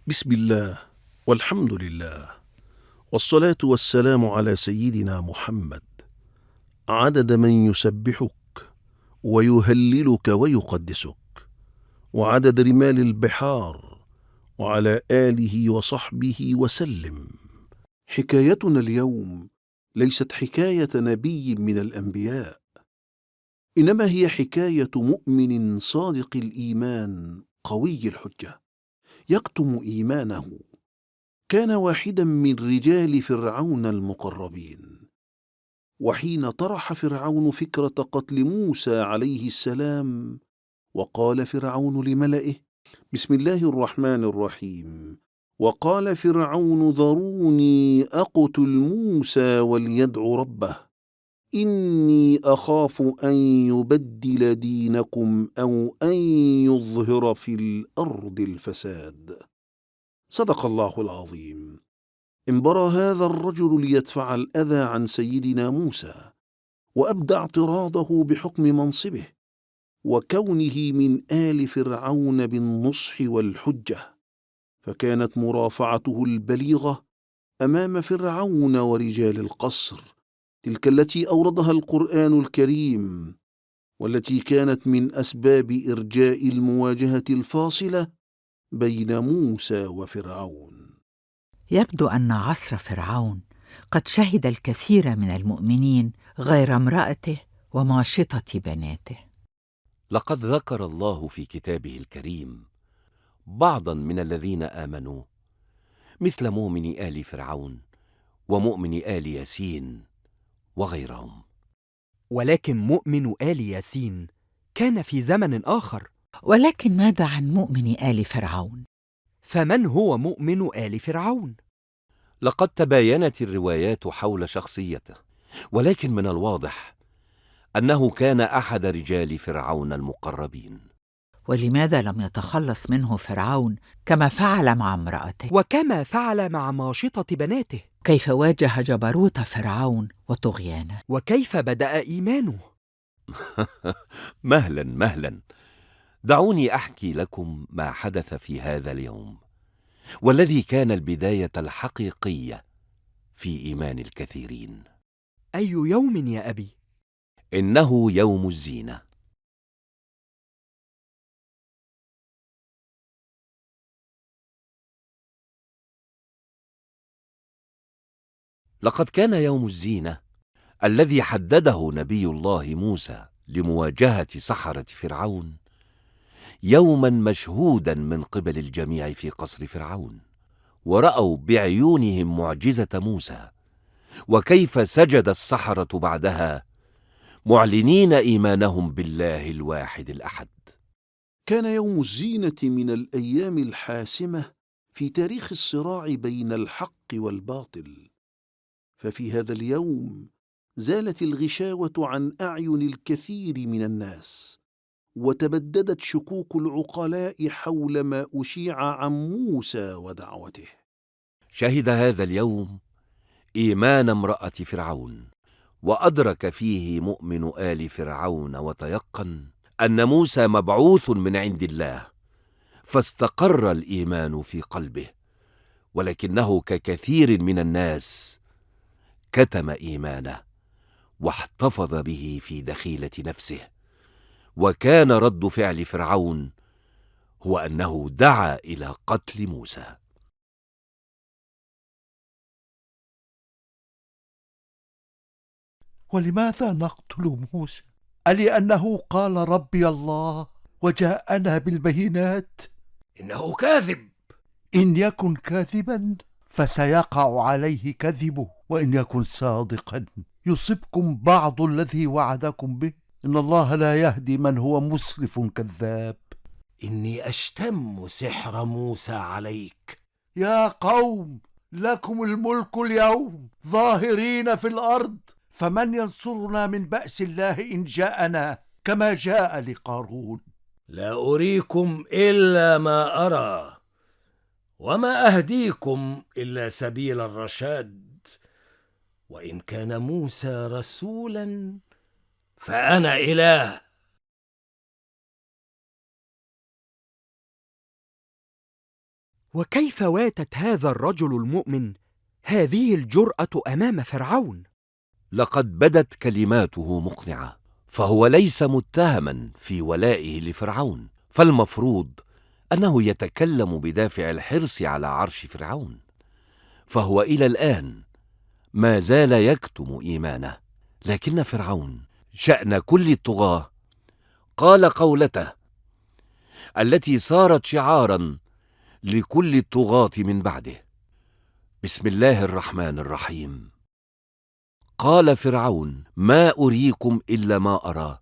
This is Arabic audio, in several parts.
بسم الله والحمد لله والصلاة والسلام على سيدنا محمد، عدد من يسبحك ويهللك ويقدسك، وعدد رمال البحار، وعلى آله وصحبه وسلم. حكايتنا اليوم ليست حكاية نبي من الأنبياء، إنما هي حكاية مؤمن صادق الإيمان قوي الحجة يكتم إيمانه. كان واحدا من رجال فرعون المقربين، وحين طرح فرعون فكرة قتل موسى عليه السلام، وقال فرعون لملئه: بسم الله الرحمن الرحيم: وقال فرعون ذروني أقتل موسى وليدع ربه إني أخاف أن يبدل دينكم أو أن يظهر في الأرض الفساد. صدق الله العظيم. انبرى هذا الرجل ليدفع الأذى عن سيدنا موسى، وأبدى اعتراضه بحكم منصبه وكونه من آل فرعون بالنصح والحجة، فكانت مرافعته البليغة أمام فرعون ورجال القصر تلك التي أوردها القرآن الكريم، والتي كانت من أسباب إرجاء المواجهة الفاصلة بين موسى وفرعون. يبدو أن عصر فرعون قد شهد الكثير من المؤمنين غير امرأته وماشطة بناته. لقد ذكر الله في كتابه الكريم بعضا من الذين آمنوا، مثل مؤمن آل فرعون ومؤمن آل ياسين وغيرهم. ولكن مؤمن آل ياسين كان في زمن آخر. ولكن ماذا عن مؤمن آل فرعون؟ فمن هو مؤمن آل فرعون؟ لقد تباينت الروايات حول شخصيته، ولكن من الواضح أنه كان أحد رجال فرعون المقربين. ولماذا لم يتخلص منه فرعون كما فعل مع امرأته؟ وكما فعل مع ماشطة بناته؟ كيف واجه جبروت فرعون وطغيانه؟ وكيف بدأ إيمانه؟ مهلا دعوني أحكي لكم ما حدث في هذا اليوم، والذي كان البداية الحقيقية في إيمان الكثيرين. أي يوم يا أبي؟ إنه يوم الزينة. لقد كان يوم الزينة الذي حدده نبي الله موسى لمواجهة سحرة فرعون يوما مشهودا من قبل الجميع في قصر فرعون، ورأوا بعيونهم معجزة موسى، وكيف سجد السحرة بعدها معلنين إيمانهم بالله الواحد الأحد. كان يوم الزينة من الأيام الحاسمة في تاريخ الصراع بين الحق والباطل، ففي هذا اليوم زالت الغشاوة عن أعين الكثير من الناس، وتبددت شكوك العقلاء حول ما أشيع عن موسى ودعوته. شهد هذا اليوم إيمان امرأة فرعون، وأدرك فيه مؤمن آل فرعون وتيقن أن موسى مبعوث من عند الله، فاستقر الإيمان في قلبه، ولكنه ككثير من الناس كتم إيمانه واحتفظ به في دخيلة نفسه. وكان رد فعل فرعون هو أنه دعا إلى قتل موسى. ولماذا نقتل موسى؟ ألأنه قال ربي الله وجاءنا بالبينات؟ إنه كاذب. إن يكن كاذبا فسيقع عليه كذبه، وإن يكن صادقا يصبكم بعض الذي وعدكم به. إن الله لا يهدي من هو مسرف كذاب. إني أشتم سحر موسى عليك. يا قوم، لكم الملك اليوم ظاهرين في الأرض، فمن ينصرنا من بأس الله إن جاءنا كما جاء لقارون؟ لا أريكم إلا ما أرى، وما أهديكم إلا سبيل الرشاد. وإن كان موسى رسولا فأنا إله. وكيف واتت هذا الرجل المؤمن هذه الجرأة أمام فرعون؟ لقد بدت كلماته مقنعة، فهو ليس متهما في ولائه لفرعون، فالمفروض أنه يتكلم بدافع الحرص على عرش فرعون، فهو إلى الآن ما زال يكتم إيمانه. لكن فرعون شأن كل الطغاة قال قولته التي صارت شعارا لكل الطغاة من بعده: بسم الله الرحمن الرحيم. قال فرعون: ما أريكم إلا ما أرى،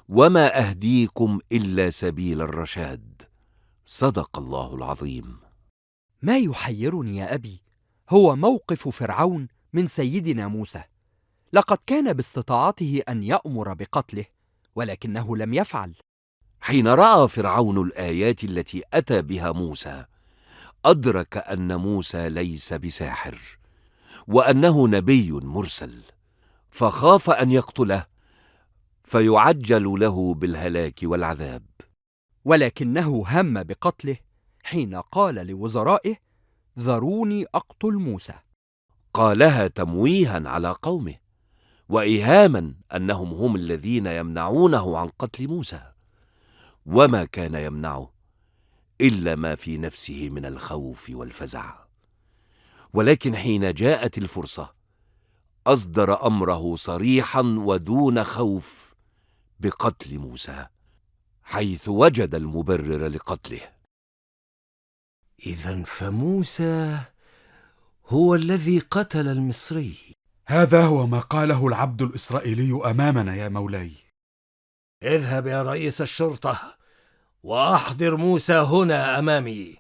وما أهديكم إلا سبيل الرشاد. صدق الله العظيم. ما يحيرني يا أبي هو موقف فرعون من سيدنا موسى. لقد كان باستطاعته أن يأمر بقتله، ولكنه لم يفعل. حين رأى فرعون الآيات التي أتى بها موسى، أدرك أن موسى ليس بساحر، وأنه نبي مرسل، فخاف أن يقتله فيعجل له بالهلاك والعذاب. ولكنه هم بقتله حين قال لوزرائه: ذروني أقتل موسى. قالها تمويها على قومه، وإيهاما أنهم هم الذين يمنعونه عن قتل موسى، وما كان يمنعه إلا ما في نفسه من الخوف والفزع. ولكن حين جاءت الفرصة أصدر أمره صريحا ودون خوف بقتل موسى، حيث وجد المبرر لقتله. إذن فموسى هو الذي قتل المصري. هذا هو ما قاله العبد الإسرائيلي أمامنا يا مولاي. اذهب يا رئيس الشرطة وأحضر موسى هنا أمامي،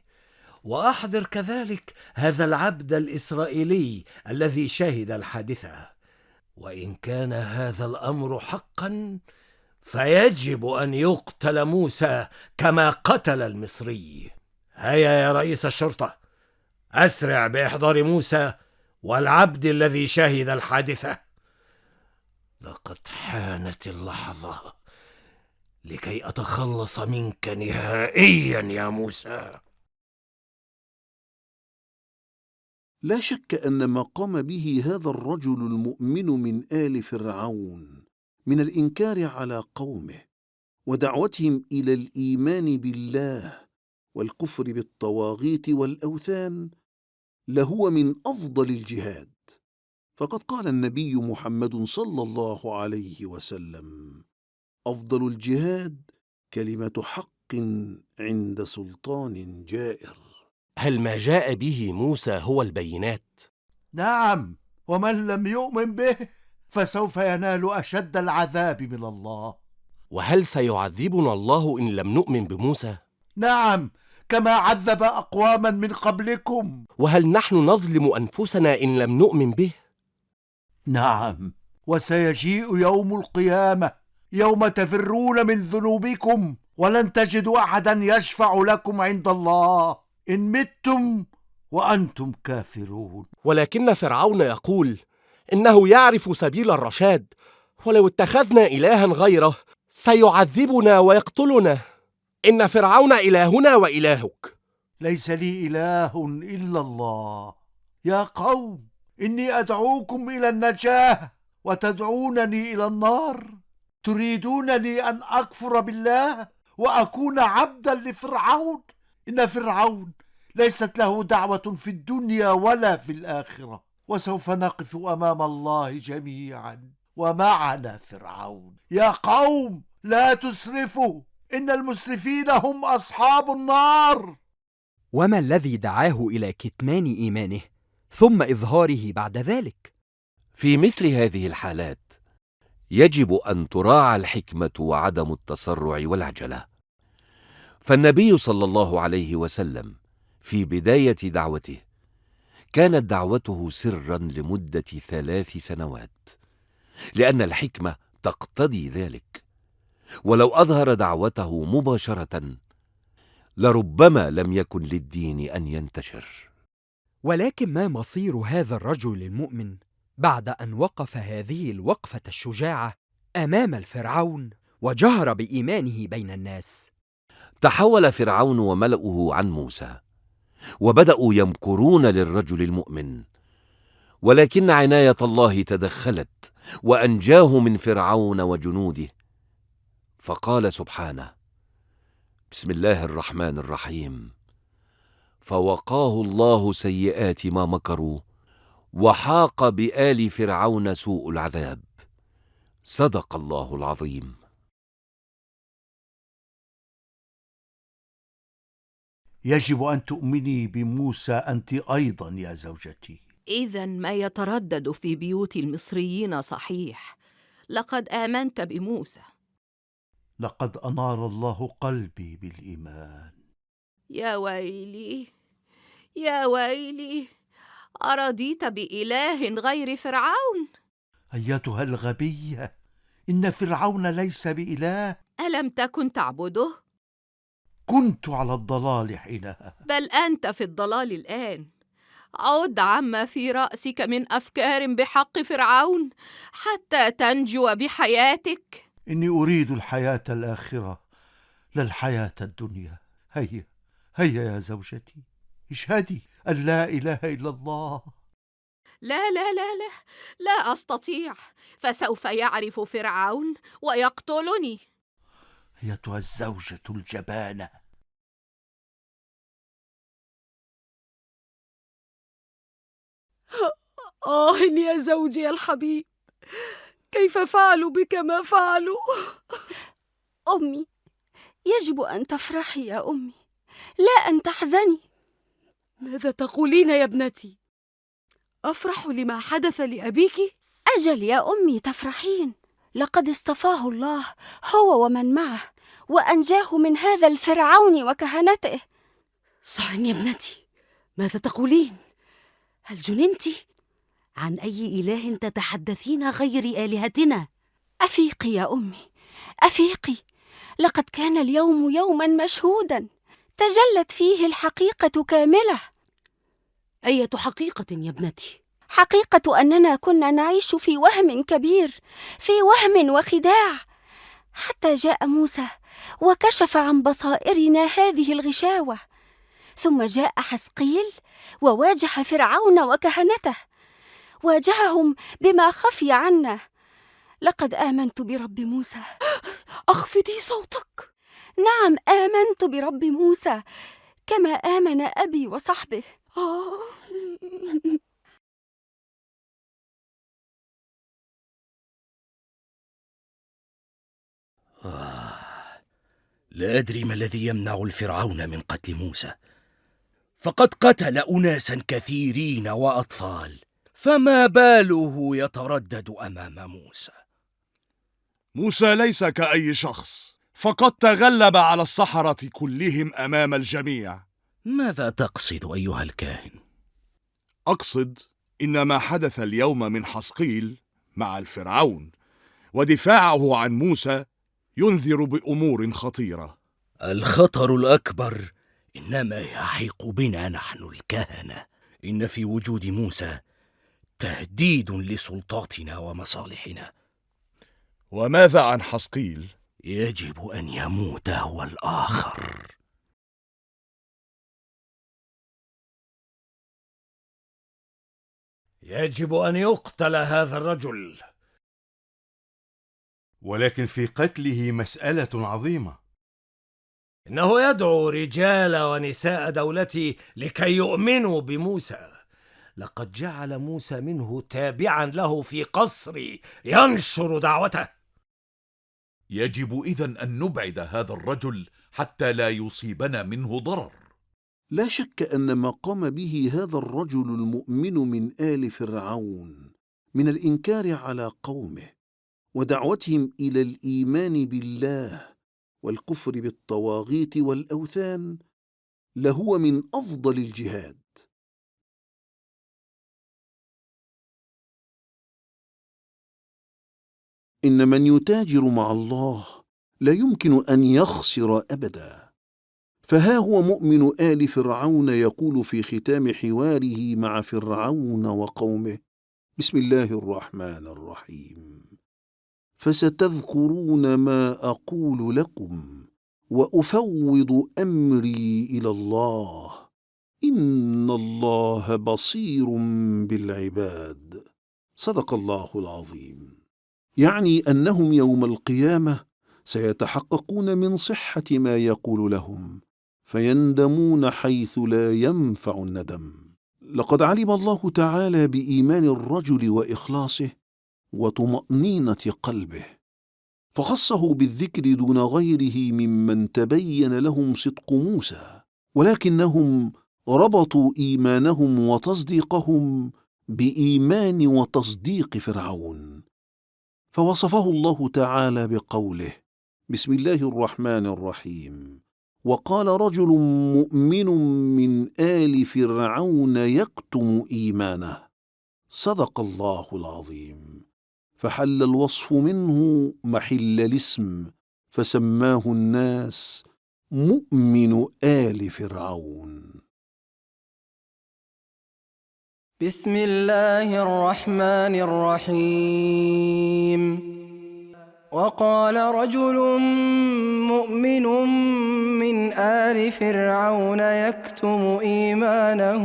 وأحضر كذلك هذا العبد الإسرائيلي الذي شهد الحادثة. وإن كان هذا الأمر حقا فيجب أن يقتل موسى كما قتل المصري. هيا يا رئيس الشرطة، أسرع بإحضار موسى والعبد الذي شهد الحادثة. لقد حانت اللحظة لكي أتخلص منك نهائيا يا موسى. لا شك أن ما قام به هذا الرجل المؤمن من آل فرعون من الإنكار على قومه ودعوتهم إلى الإيمان بالله والكفر بالطواغيت والأوثان لهو من أفضل الجهاد. فقد قال النبي محمد صلى الله عليه وسلم: أفضل الجهاد كلمة حق عند سلطان جائر. هل ما جاء به موسى هو البينات؟ نعم، ومن لم يؤمن به فسوف ينال أشد العذاب من الله. وهل سيعذبنا الله إن لم نؤمن بموسى؟ نعم، كما عذب أقواما من قبلكم. وهل نحن نظلم أنفسنا إن لم نؤمن به؟ نعم، وسيجيء يوم القيامة يوم تفرون من ذنوبكم ولن تجدوا أحدا يشفع لكم عند الله إن متم وأنتم كافرون. ولكن فرعون يقول إنه يعرف سبيل الرشاد، ولو اتخذنا إلها غيره سيعذبنا ويقتلنا. إن فرعون إلهنا وإلهك. ليس لي إله إلا الله. يا قوم، إني أدعوكم إلى النجاة وتدعونني إلى النار. تريدونني أن أكفر بالله وأكون عبدا لفرعون؟ إن فرعون ليست له دعوة في الدنيا ولا في الآخرة، وسوف نقف أمام الله جميعا ومعنا فرعون. يا قوم، لا تسرفوا، إن المسرفين هم أصحاب النار. وما الذي دعاه إلى كتمان إيمانه ثم إظهاره بعد ذلك؟ في مثل هذه الحالات يجب أن تراعى الحكمة وعدم التسرع والعجلة. فالنبي صلى الله عليه وسلم في بداية دعوته كانت دعوته سرا لمدة 3 سنوات، لأن الحكمة تقتضي ذلك. ولو أظهر دعوته مباشرة لربما لم يكن للدين أن ينتشر. ولكن ما مصير هذا الرجل المؤمن بعد أن وقف هذه الوقفة الشجاعة أمام الفرعون وجهر بإيمانه بين الناس؟ تحول فرعون وملأه عن موسى، وبدأوا يمكرون للرجل المؤمن، ولكن عناية الله تدخلت وأنجاه من فرعون وجنوده. فقال سبحانه: بسم الله الرحمن الرحيم: فوقاه الله سيئات ما مكروا وحاق بآل فرعون سوء العذاب. صدق الله العظيم. يجب أن تؤمني بموسى أنت أيضا يا زوجتي. إذا ما يتردد في بيوت المصريين صحيح، لقد آمنت بموسى. لقد أنار الله قلبي بالإيمان. يا ويلي يا ويلي، أرضيت بإله غير فرعون؟ أيتها الغبية، إن فرعون ليس بإله. ألم تكن تعبده؟ كنت على الضلال حينها. بل أنت في الضلال الآن. عد عما في رأسك من أفكار بحق فرعون حتى تنجو بحياتك. إني أريد الحياة الآخرة لا الحياة الدنيا. هيا هيا يا زوجتي، اشهدي أن لا إله إلا الله. لا لا لا لا، لا أستطيع، فسوف يعرف فرعون ويقتلني. أيتها الزوجة الجبانة. يا زوجي الحبيب، كيف فعلوا بك ما فعلوا؟ أمي، يجب أن تفرحي يا أمي، لا أن تحزني. ماذا تقولين يا ابنتي؟ أفرح لما حدث لأبيك؟ أجل يا أمي تفرحين، لقد اصطفاه الله هو ومن معه وأنجاه من هذا الفرعون وكهنته. صحن يا ابنتي، ماذا تقولين؟ هل جننت؟ عن أي إله تتحدثين غير آلهتنا؟ أفيقي يا أمي، أفيقي، لقد كان اليوم يوما مشهودا تجلت فيه الحقيقة كاملة. أية حقيقة يا ابنتي؟ حقيقة أننا كنا نعيش في وهم كبير، في وهم وخداع، حتى جاء موسى وكشف عن بصائرنا هذه الغشاوة. ثم جاء حسقيل وواجه فرعون وكهنته، واجههم بما خفي عنا. لقد آمنت برب موسى. أخفضي صوتك. نعم، آمنت برب موسى كما آمن أبي وصحبه. لا أدري ما الذي يمنع الفرعون من قتل موسى، فقد قتل أناسا كثيرين وأطفال، فما باله يتردد أمام موسى؟ موسى ليس كأي شخص، فقد تغلب على السحرة كلهم أمام الجميع. ماذا تقصد أيها الكاهن؟ أقصد إن ما حدث اليوم من حسقيل مع الفرعون ودفاعه عن موسى ينذر بأمور خطيرة. الخطر الأكبر إنما يحيق بنا نحن الكهنة. إن في وجود موسى تهديد لسلطاتنا ومصالحنا. وماذا عن حسقيل؟ يجب أن يموت هو الآخر. يجب أن يقتل هذا الرجل. ولكن في قتله مسألة عظيمة. إنه يدعو رجال ونساء دولتي لكي يؤمنوا بموسى. لقد جعل موسى منه تابعا له في قصري ينشر دعوته. يجب إذن أن نبعد هذا الرجل حتى لا يصيبنا منه ضرر. لا شك أن ما قام به هذا الرجل المؤمن من آل فرعون من الإنكار على قومه ودعوتهم إلى الإيمان بالله والكفر بالطواغيت والأوثان لهو من أفضل الجهاد. إن من يتاجر مع الله لا يمكن أن يخسر أبدا. فها هو مؤمن آل فرعون يقول في ختام حواره مع فرعون وقومه: بسم الله الرحمن الرحيم: فستذكرون ما أقول لكم وأفوض أمري إلى الله إن الله بصير بالعباد. صدق الله العظيم. يعني أنهم يوم القيامة سيتحققون من صحة ما يقول لهم، فيندمون حيث لا ينفع الندم. لقد علم الله تعالى بإيمان الرجل وإخلاصه وطمأنينة قلبه، فخصه بالذكر دون غيره ممن تبين لهم صدق موسى، ولكنهم ربطوا إيمانهم وتصديقهم بإيمان وتصديق فرعون، فوصفه الله تعالى بقوله: بسم الله الرحمن الرحيم: وقال رجل مؤمن من آل فرعون يكتم إيمانه. صدق الله العظيم. فحل الوصف منه محل الاسم، فسماه الناس مؤمن آل فرعون. بسم الله الرحمن الرحيم. وقال رجل مؤمن من آل فرعون يكتم إيمانه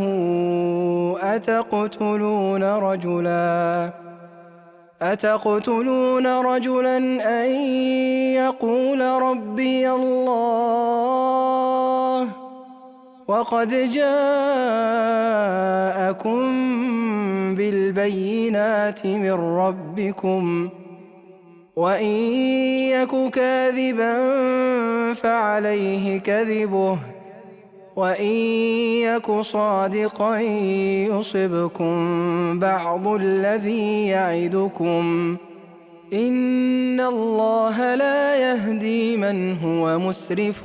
أتقتلون رجلا أن يقول ربي الله وقد جاءكم بالبينات من ربكم وإن يك كاذبا فعليه كذبه وإن يك صادقا يصبكم بعض الذي يعدكم إن الله لا يهدي من هو مسرف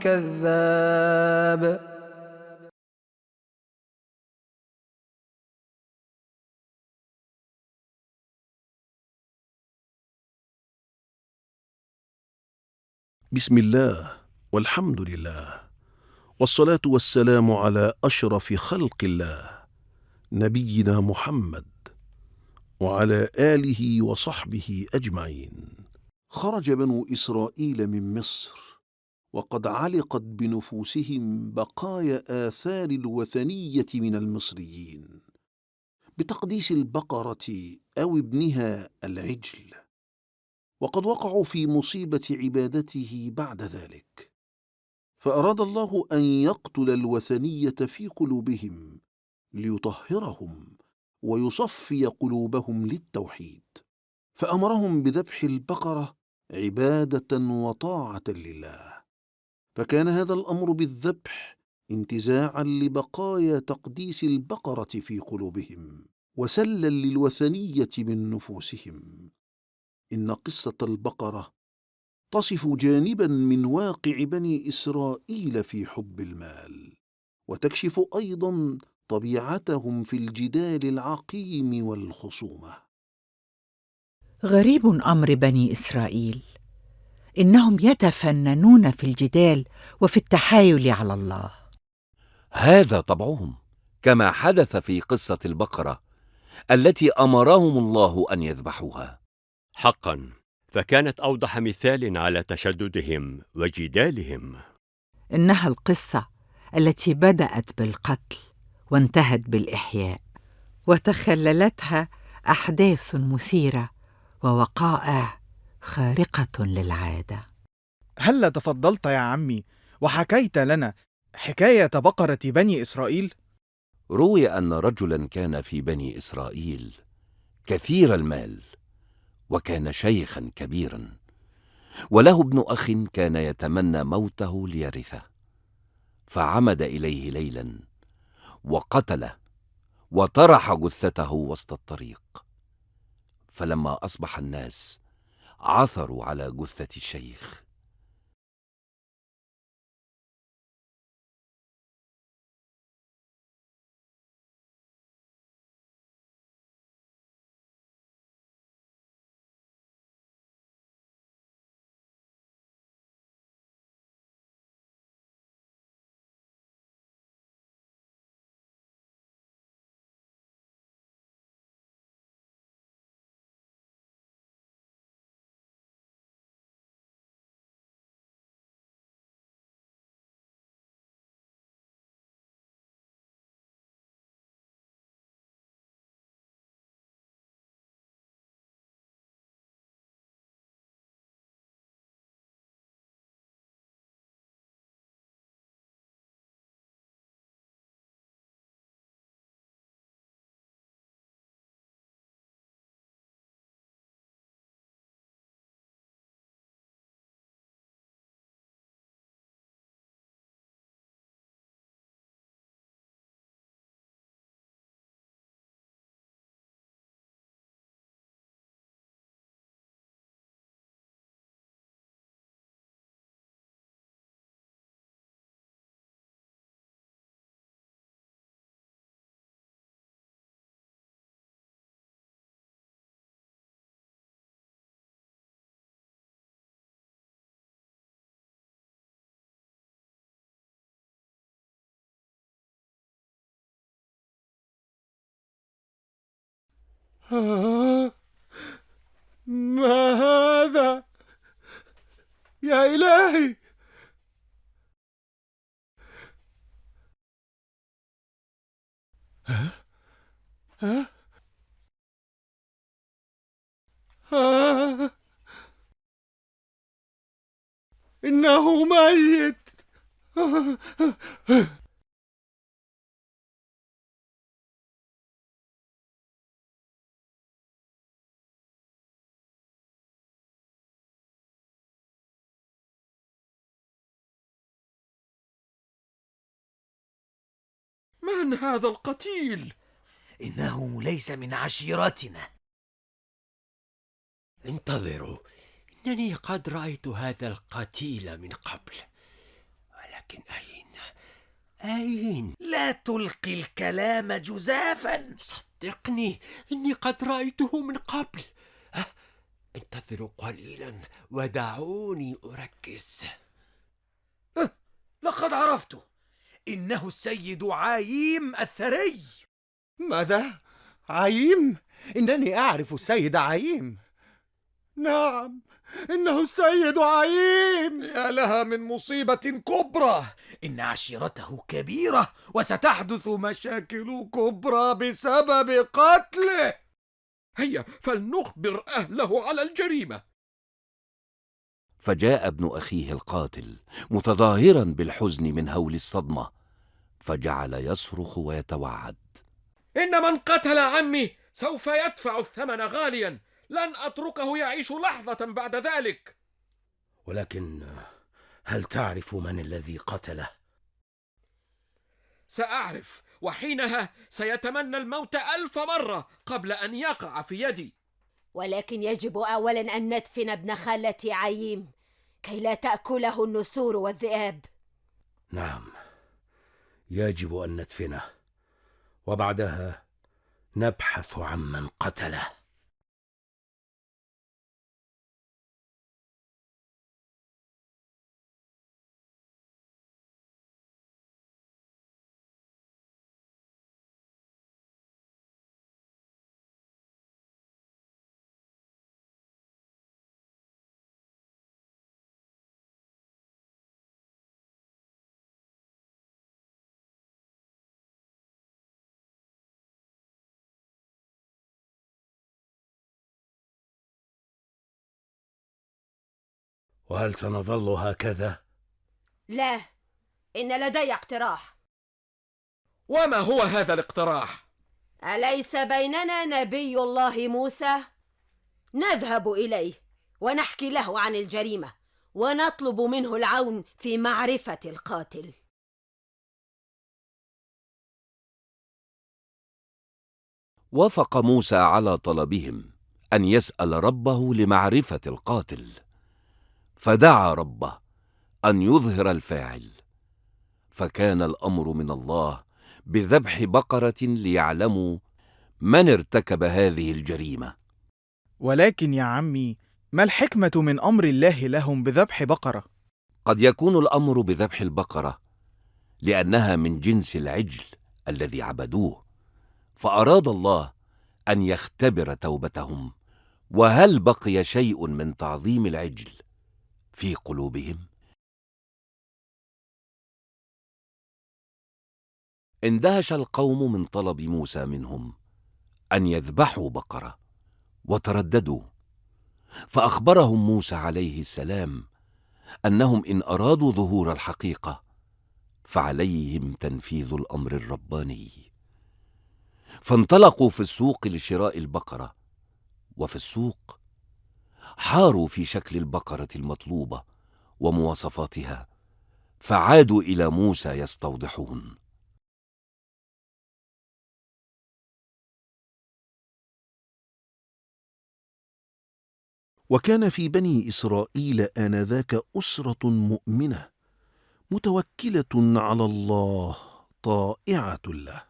كذاب. بسم الله والحمد لله، والصلاة والسلام على أشرف خلق الله نبينا محمد وعلى آله وصحبه أجمعين. خرج بنو إسرائيل من مصر وقد علقت بنفوسهم بقايا آثار الوثنية من المصريين بتقديس البقرة أو ابنها العجل، وقد وقعوا في مصيبة عبادته بعد ذلك، فأراد الله أن يقتل الوثنية في قلوبهم ليطهرهم ويصفي قلوبهم للتوحيد، فأمرهم بذبح البقرة عبادة وطاعة لله، فكان هذا الأمر بالذبح انتزاعا لبقايا تقديس البقرة في قلوبهم وسلا للوثنية من نفوسهم. إن قصة البقرة تصف جانبا من واقع بني إسرائيل في حب المال، وتكشف أيضا طبيعتهم في الجدال العقيم والخصومة. غريب أمر بني إسرائيل، إنهم يتفننون في الجدال وفي التحايل على الله. هذا طبعهم، كما حدث في قصة البقرة التي أمرهم الله أن يذبحوها. حقا، فكانت أوضح مثال على تشددهم وجدالهم. إنها القصة التي بدأت بالقتل وانتهت بالإحياء، وتخللتها أحداث مثيرة ووقائع خارقة للعادة. هل تفضلت يا عمي وحكيت لنا حكاية بقرة بني إسرائيل؟ روي أن رجلا كان في بني إسرائيل كثير المال، وكان شيخا كبيرا، وله ابن أخ كان يتمنى موته ليرثه، فعمد إليه ليلا وقتله وطرح جثته وسط الطريق. فلما أصبح الناس عثروا على جثة الشيخ ما هذا يا إلهي؟ إنه ميت. من هذا القتيل؟ إنه ليس من عشيرتنا. انتظروا، إنني قد رأيت هذا القتيل من قبل، ولكن أين؟ لا تلقي الكلام جزافا. صدقني، إني قد رأيته من قبل. انتظروا قليلا ودعوني أركز. لقد عرفته، إنه السيد عايم الثري. ماذا؟ عايم؟ إنني أعرف السيد عايم. نعم، إنه السيد عايم. يا لها من مصيبة كبرى! إن عشيرته كبيرة وستحدث مشاكل كبرى بسبب قتله. هيا فلنخبر أهله على الجريمة. فجاء ابن أخيه القاتل متظاهرا بالحزن من هول الصدمة، فجعل يصرخ ويتوعد: إن من قتل عمي سوف يدفع الثمن غاليا، لن أتركه يعيش لحظة بعد ذلك. ولكن هل تعرف من الذي قتله؟ سأعرف، وحينها سيتمنى الموت 1000 مرة قبل أن يقع في يدي. ولكن يجب أولا أن ندفن ابن خالتي عايم كي لا تأكله النسور والذئاب. نعم، يجب أن ندفنه، وبعدها نبحث عمن قتله. وهل سنظل هكذا؟ لا، إن لدي اقتراح. وما هو هذا الاقتراح؟ أليس بيننا نبي الله موسى؟ نذهب إليه ونحكي له عن الجريمة ونطلب منه العون في معرفة القاتل. وافق موسى على طلبهم أن يسأل ربه لمعرفة القاتل، فدعا ربه أن يظهر الفاعل، فكان الأمر من الله بذبح بقرة ليعلموا من ارتكب هذه الجريمة. ولكن يا عمي، ما الحكمة من أمر الله لهم بذبح بقرة؟ قد يكون الأمر بذبح البقرة لأنها من جنس العجل الذي عبدوه، فأراد الله أن يختبر توبتهم، وهل بقي شيء من تعظيم العجل في قلوبهم؟ اندهش القوم من طلب موسى منهم أن يذبحوا بقرة، وترددوا، فأخبرهم موسى عليه السلام أنهم إن أرادوا ظهور الحقيقة فعليهم تنفيذ الأمر الرباني. فانطلقوا في السوق لشراء البقرة، وفي السوق حاروا في شكل البقرة المطلوبة ومواصفاتها، فعادوا إلى موسى يستوضحون. وكان في بني إسرائيل آنذاك أسرة مؤمنة متوكلة على الله طائعة له.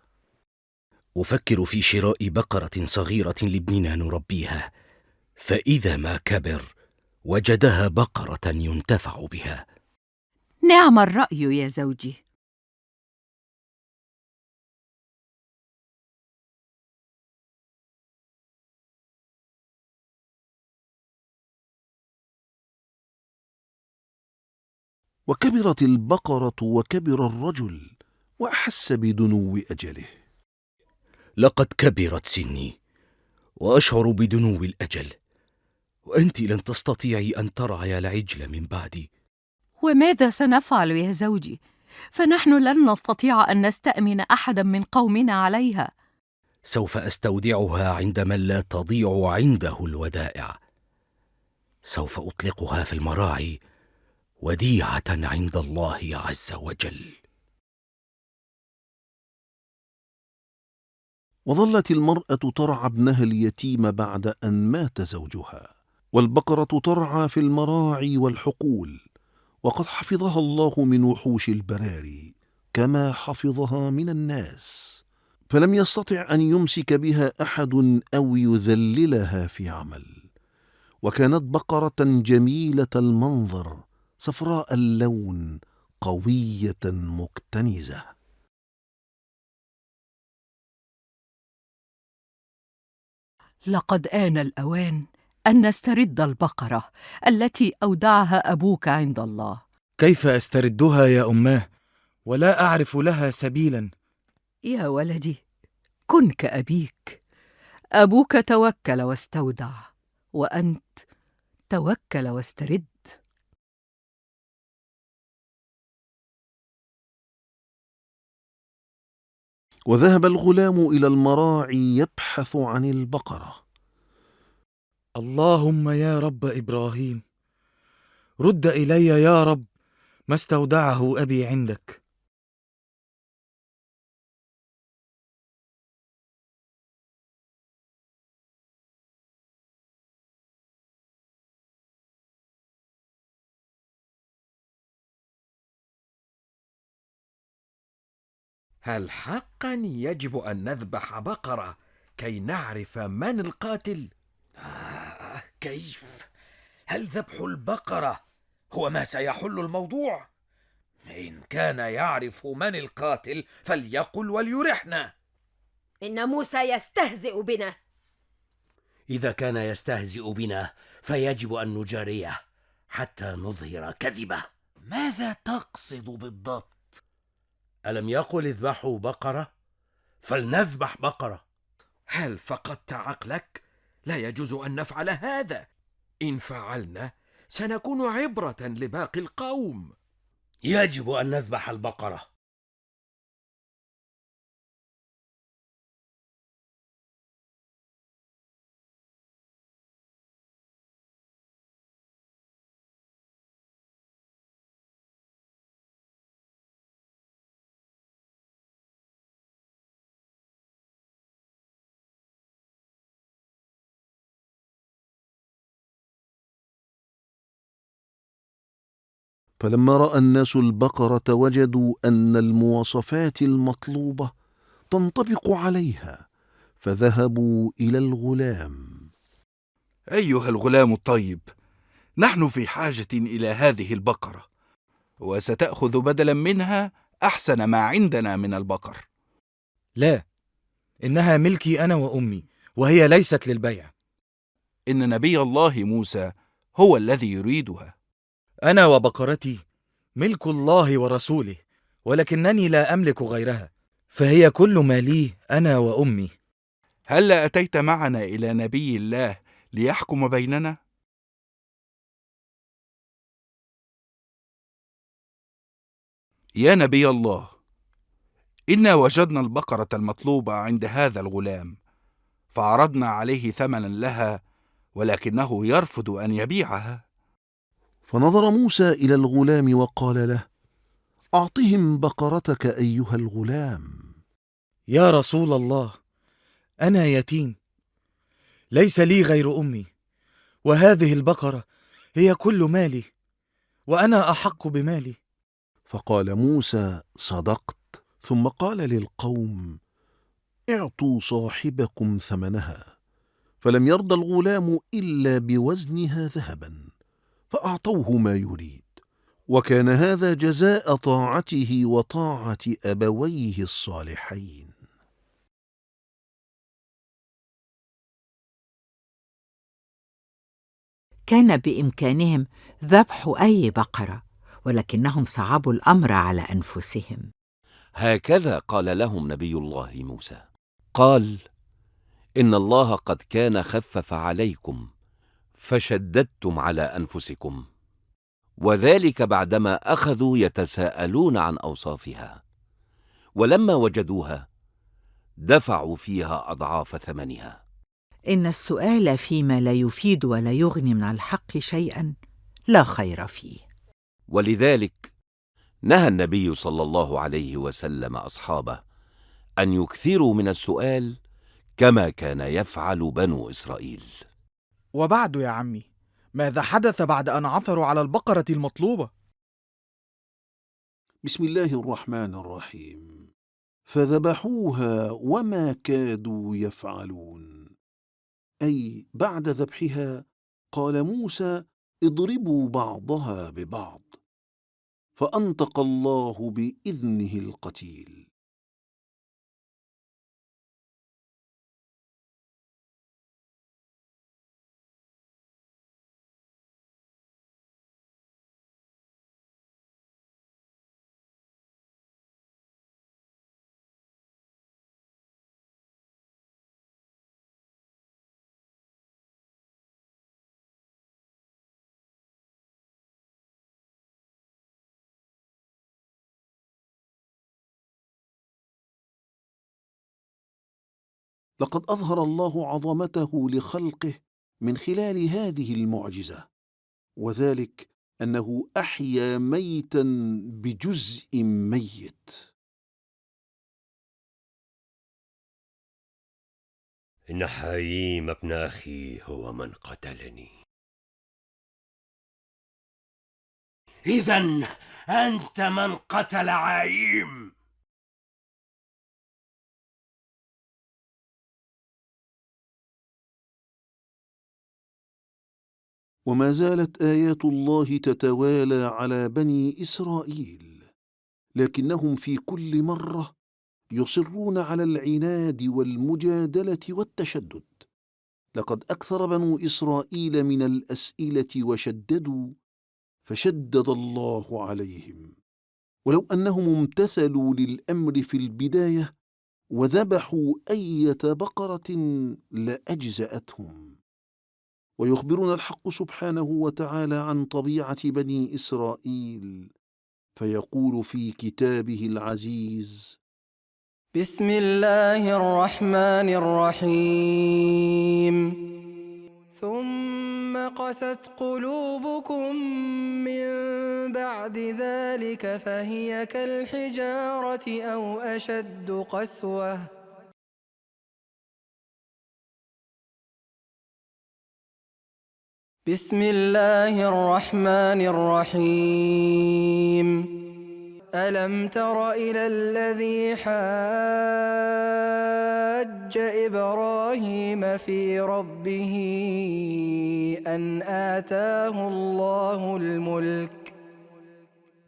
أفكر في شراء بقرة صغيرة لابننا نربيها، فإذا ما كبر وجدها بقرة ينتفع بها. نعم الرأي يا زوجي. وكبرت البقرة وكبر الرجل، وأحس بدنو أجله. لقد كبرت سني وأشعر بدنو الأجل، وأنت لن تستطيعي أن ترعي العجل من بعدي. وماذا سنفعل يا زوجي؟ فنحن لن نستطيع أن نستأمن أحدا من قومنا عليها. سوف أستودعها عند من لا تضيع عنده الودائع. سوف أطلقها في المراعي وديعة عند الله عز وجل. وظلت المرأة ترعى ابنها اليتيم بعد أن مات زوجها، والبقرة ترعى في المراعي والحقول، وقد حفظها الله من وحوش البراري كما حفظها من الناس، فلم يستطع أن يمسك بها أحد أو يذللها في عمل. وكانت بقرة جميلة المنظر، صفراء اللون، قوية مكتنزة. لقد آن الأوان أن نسترد البقرة التي أودعها أبوك عند الله. كيف أستردها يا أماه؟ ولا أعرف لها سبيلا. يا ولدي، كن كأبيك. أبوك توكل واستودع، وأنت توكل واسترد. وذهب الغلام إلى المراعي يبحث عن البقرة. اللهم يا رب إبراهيم، رد إلي يا رب ما استودعه أبي عندك. هل حقا يجب أن نذبح بقرة كي نعرف من القاتل؟ كيف؟ هل ذبح البقرة هو ما سيحل الموضوع؟ إن كان يعرف من القاتل فليقل وليرحنا. إن موسى يستهزئ بنا. إذا كان يستهزئ بنا فيجب أن نجاريه حتى نظهر كذبه. ماذا تقصد بالضبط؟ ألم يقل اذبحوا بقرة؟ فلنذبح بقرة. هل فقدت عقلك؟ لا يجوز أن نفعل هذا. إن فعلنا سنكون عبرة لباقي القوم. يجب أن نذبح البقرة. فلما رأى الناس البقرة وجدوا أن المواصفات المطلوبة تنطبق عليها، فذهبوا إلى الغلام. أيها الغلام الطيب، نحن في حاجة إلى هذه البقرة، وستأخذ بدلا منها أحسن ما عندنا من البقر. لا، إنها ملكي أنا وأمي، وهي ليست للبيع. إن نبي الله موسى هو الذي يريدها. أنا وبقرتي ملك الله ورسوله، ولكنني لا أملك غيرها، فهي كل ما لي أنا وأمي. هل أتيت معنا إلى نبي الله ليحكم بيننا؟ يا نبي الله، إنا وجدنا البقرة المطلوبة عند هذا الغلام، فعرضنا عليه ثمنا لها، ولكنه يرفض أن يبيعها. فنظر موسى إلى الغلام وقال له: أعطهم بقرتك أيها الغلام. يا رسول الله، أنا يتيم، ليس لي غير أمي، وهذه البقرة هي كل مالي، وأنا أحق بمالي. فقال موسى: صدقت. ثم قال للقوم: اعطوا صاحبكم ثمنها. فلم يرضى الغلام إلا بوزنها ذهبا، فأعطوه ما يريد، وكان هذا جزاء طاعته وطاعة أبويه الصالحين. كان بإمكانهم ذبح أي بقرة، ولكنهم صعبوا الأمر على أنفسهم. هكذا قال لهم نبي الله موسى، قال: إن الله قد كان خفف عليكم فشددتم على أنفسكم، وذلك بعدما أخذوا يتساءلون عن أوصافها، ولما وجدوها دفعوا فيها أضعاف ثمنها. إن السؤال فيما لا يفيد ولا يغني من الحق شيئا لا خير فيه. ولذلك نهى النبي صلى الله عليه وسلم أصحابه أن يكثروا من السؤال كما كان يفعل بنو إسرائيل. وبعد يا عمي، ماذا حدث بعد أن عثروا على البقرة المطلوبة؟ بسم الله الرحمن الرحيم. فذبحوها وما كادوا يفعلون، أي بعد ذبحها قال موسى: اضربوا بعضها ببعض، فأنطق الله بإذنه القتيل. لقد أظهر الله عظمته لخلقه من خلال هذه المعجزة، وذلك أنه أحيا ميتا بجزء ميت. إن حييم ابن أخي هو من قتلني. إذن أنت من قتل عايم. وما زالت آيات الله تتوالى على بني إسرائيل، لكنهم في كل مرة يصرون على العناد والمجادلة والتشدد. لقد أكثر بنو إسرائيل من الأسئلة وشددوا، فشدد الله عليهم. ولو أنهم امتثلوا للأمر في البداية وذبحوا أية بقرة لأجزأتهم. ويخبرنا الحق سبحانه وتعالى عن طبيعة بني إسرائيل، فيقول في كتابه العزيز: بسم الله الرحمن الرحيم. ثم قست قلوبكم من بعد ذلك فهي كالحجارة أو أشد قسوة. بسم الله الرحمن الرحيم. ألم تر إلى الذي حاج إبراهيم في ربه أن آتاه الله الملك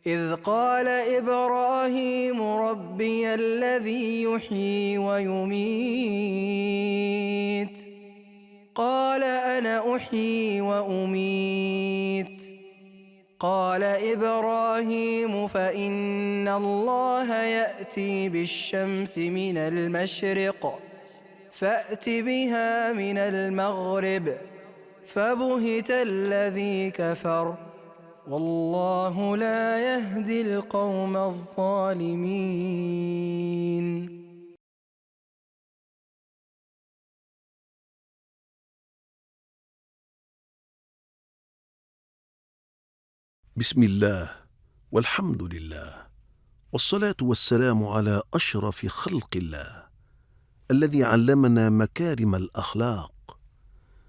إذ قال إبراهيم ربي الذي يحيي ويميت قال أنا أحيي وأميت قال إبراهيم فإن الله يأتي بالشمس من المشرق فأت بها من المغرب فبهت الذي كفر والله لا يهدي القوم الظالمين. بسم الله والحمد لله، والصلاة والسلام على أشرف خلق الله الذي علمنا مكارم الأخلاق،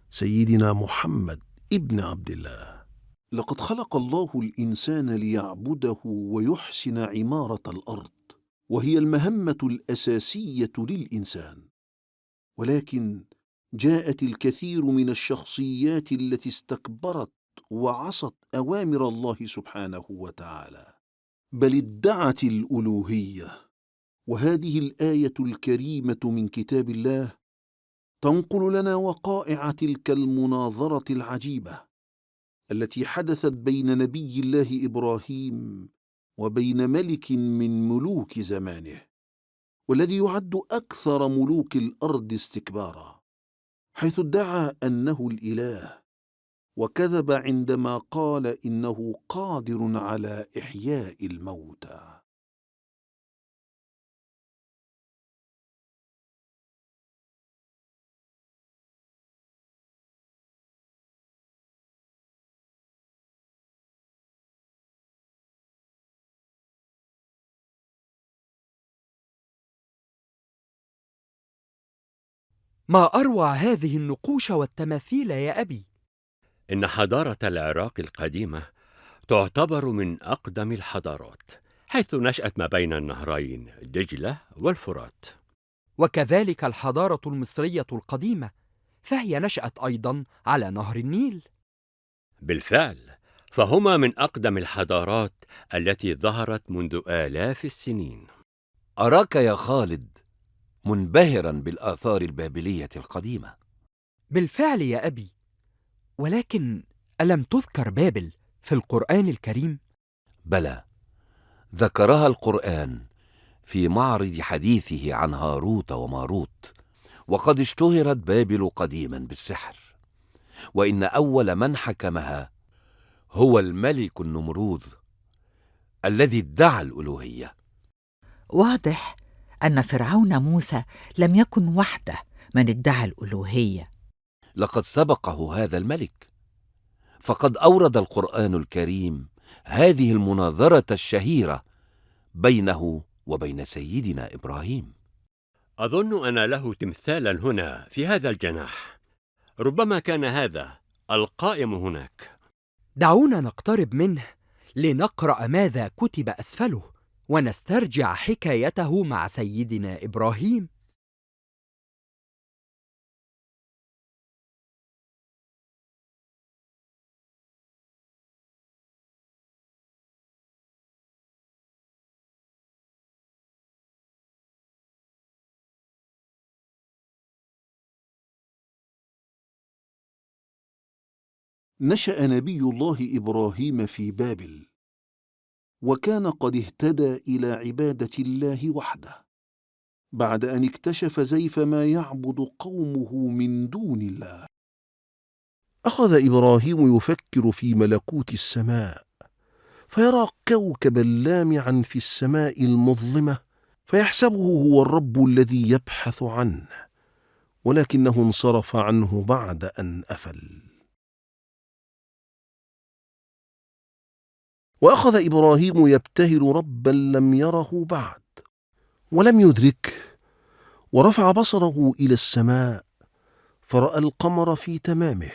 سيدنا محمد ابن عبد الله. لقد خلق الله الإنسان ليعبده ويحسن عمارة الأرض، وهي المهمة الأساسية للإنسان. ولكن جاءت الكثير من الشخصيات التي استكبرت وعصت أوامر الله سبحانه وتعالى، بل ادعت الألوهية. وهذه الآية الكريمة من كتاب الله تنقل لنا وقائع تلك المناظرة العجيبة التي حدثت بين نبي الله إبراهيم وبين ملك من ملوك زمانه، والذي يعد أكثر ملوك الأرض استكبارا، حيث ادعى أنه الإله، وكذب عندما قال إنه قادر على إحياء الموتى. ما أروع هذه النقوش والتماثيل يا أبي! إن حضارة العراق القديمة تعتبر من أقدم الحضارات، حيث نشأت ما بين النهرين دجلة والفرات. وكذلك الحضارة المصرية القديمة، فهي نشأت أيضا على نهر النيل. بالفعل، فهما من أقدم الحضارات التي ظهرت منذ آلاف السنين. أراك يا خالد منبهرا بالآثار البابلية القديمة. بالفعل يا أبي، ولكن ألم تذكر بابل في القرآن الكريم؟ بلى، ذكرها القرآن في معرض حديثه عن هاروت وماروت، وقد اشتهرت بابل قديما بالسحر، وإن أول من حكمها هو الملك النمرود الذي ادعى الألوهية. واضح أن فرعون موسى لم يكن وحده من ادعى الألوهية. لقد سبقه هذا الملك، فقد أورد القرآن الكريم هذه المناظرة الشهيرة بينه وبين سيدنا إبراهيم. أظن أن له تمثالا هنا في هذا الجناح، ربما كان هذا القائم هناك. دعونا نقترب منه لنقرأ ماذا كتب أسفله ونسترجع حكايته مع سيدنا إبراهيم. نشأ نبي الله إبراهيم في بابل، وكان قد اهتدى إلى عبادة الله وحده بعد أن اكتشف زيف ما يعبد قومه من دون الله. أخذ إبراهيم يفكر في ملكوت السماء، فيرى كوكبا لامعا في السماء المظلمة، فيحسبه هو الرب الذي يبحث عنه، ولكنه انصرف عنه بعد أن أفل. وأخذ إبراهيم يبتهل ربا لم يره بعد ولم يدركه، ورفع بصره إلى السماء فرأى القمر في تمامه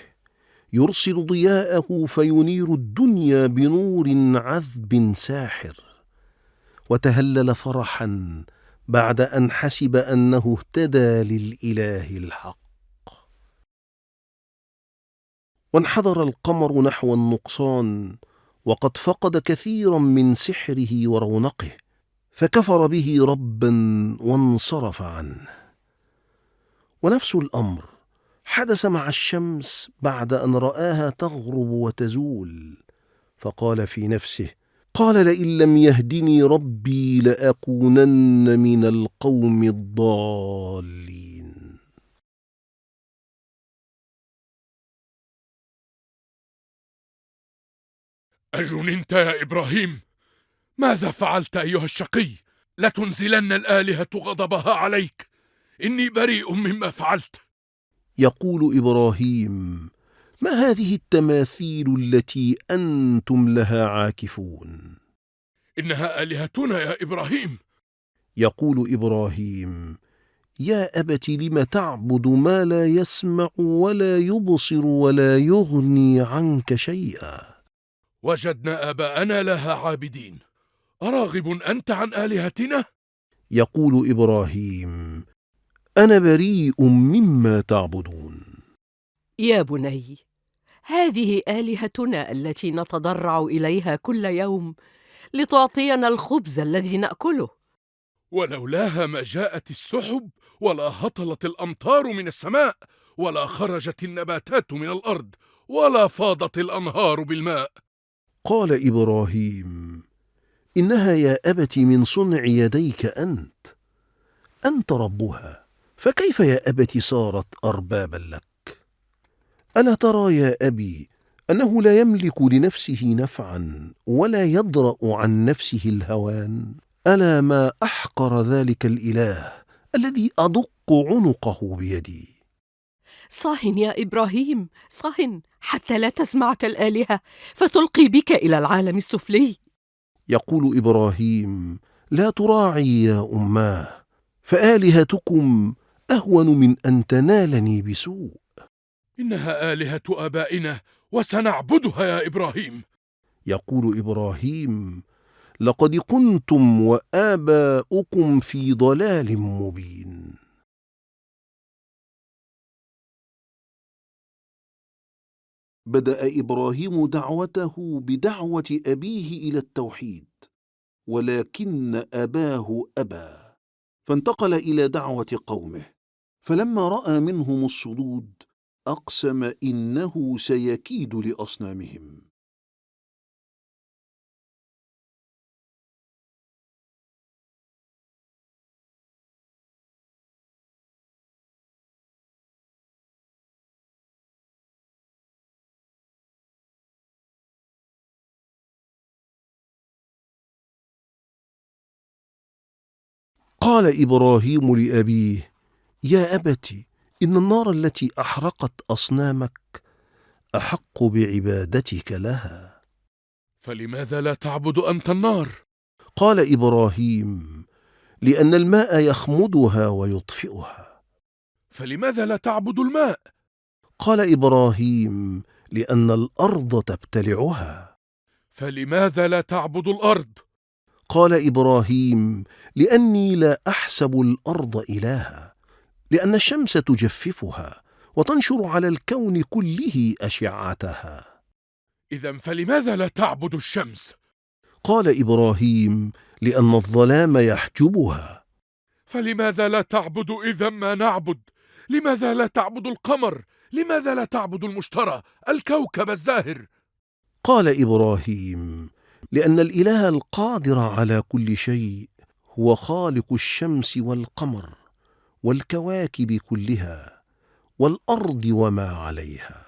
يرسل ضياءه فينير الدنيا بنور عذب ساحر، وتهلل فرحا بعد أن حسب أنه اهتدى للإله الحق. وانحدر القمر نحو النقصان، وقد فقد كثيرا من سحره ورونقه، فكفر به ربا وانصرف عنه. ونفس الأمر حدث مع الشمس بعد أن رآها تغرب وتزول، فقال في نفسه: قال لئن لم يهدني ربي لأكونن من القوم الضالين. أجننت يا إبراهيم؟ ماذا فعلت أيها الشقي؟ لتنزلن الآلهة غضبها عليك. إني بريء مما فعلت. يقول إبراهيم: ما هذه التماثيل التي أنتم لها عاكفون؟ إنها آلهتنا يا إبراهيم. يقول إبراهيم: يا أبت لم تعبد ما لا يسمع ولا يبصر ولا يغني عنك شيئا؟ وجدنا آباءنا لها عابدين، أراغب أنت عن آلهتنا؟ يقول إبراهيم: أنا بريء مما تعبدون. يا بني، هذه آلهتنا التي نتضرع إليها كل يوم لتعطينا الخبز الذي نأكله. ولولاها ما جاءت السحب، ولا هطلت الأمطار من السماء، ولا خرجت النباتات من الأرض، ولا فاضت الأنهار بالماء. قال إبراهيم: إنها يا أبت من صنع يديك أنت ربها، فكيف يا أبت صارت أربابا لك؟ ألا ترى يا أبي أنه لا يملك لنفسه نفعا ولا يضرأ عن نفسه الهوان؟ ألا ما أحقر ذلك الإله الذي أدق عنقه بيدي. صاه يا إبراهيم، صاه حتى لا تسمعك الآلهة فتلقي بك إلى العالم السفلي. يقول إبراهيم: لا تراعي يا أماه، فآلهتكم أهون من أن تنالني بسوء. إنها آلهة آبائنا وسنعبدها يا إبراهيم. يقول إبراهيم: لقد كنتم وآباؤكم في ضلال مبين. بدأ إبراهيم دعوته بدعوة أبيه إلى التوحيد، ولكن أباه أبى، فانتقل إلى دعوة قومه. فلما رأى منهم الصدود أقسم إنه سيكيد لأصنامهم. قال إبراهيم لأبيه: يا أبت، إن النار التي أحرقت أصنامك أحق بعبادتك لها. فلماذا لا تعبد أنت النار؟ قال إبراهيم: لأن الماء يخمدها ويطفئها. فلماذا لا تعبد الماء؟ قال إبراهيم: لأن الأرض تبتلعها. فلماذا لا تعبد الأرض؟ قال إبراهيم: لأني لا أحسب الأرض إلها، لأن الشمس تجففها وتنشر على الكون كله أشعتها. إذن فلماذا لا تعبد الشمس؟ قال إبراهيم: لأن الظلام يحجبها. فلماذا لا تعبد إذا ما نعبد؟ لماذا لا تعبد القمر؟ لماذا لا تعبد المشتري، الكوكب الزاهر؟ قال إبراهيم: لأن الإله القادر على كل شيء هو خالق الشمس والقمر والكواكب كلها والأرض وما عليها.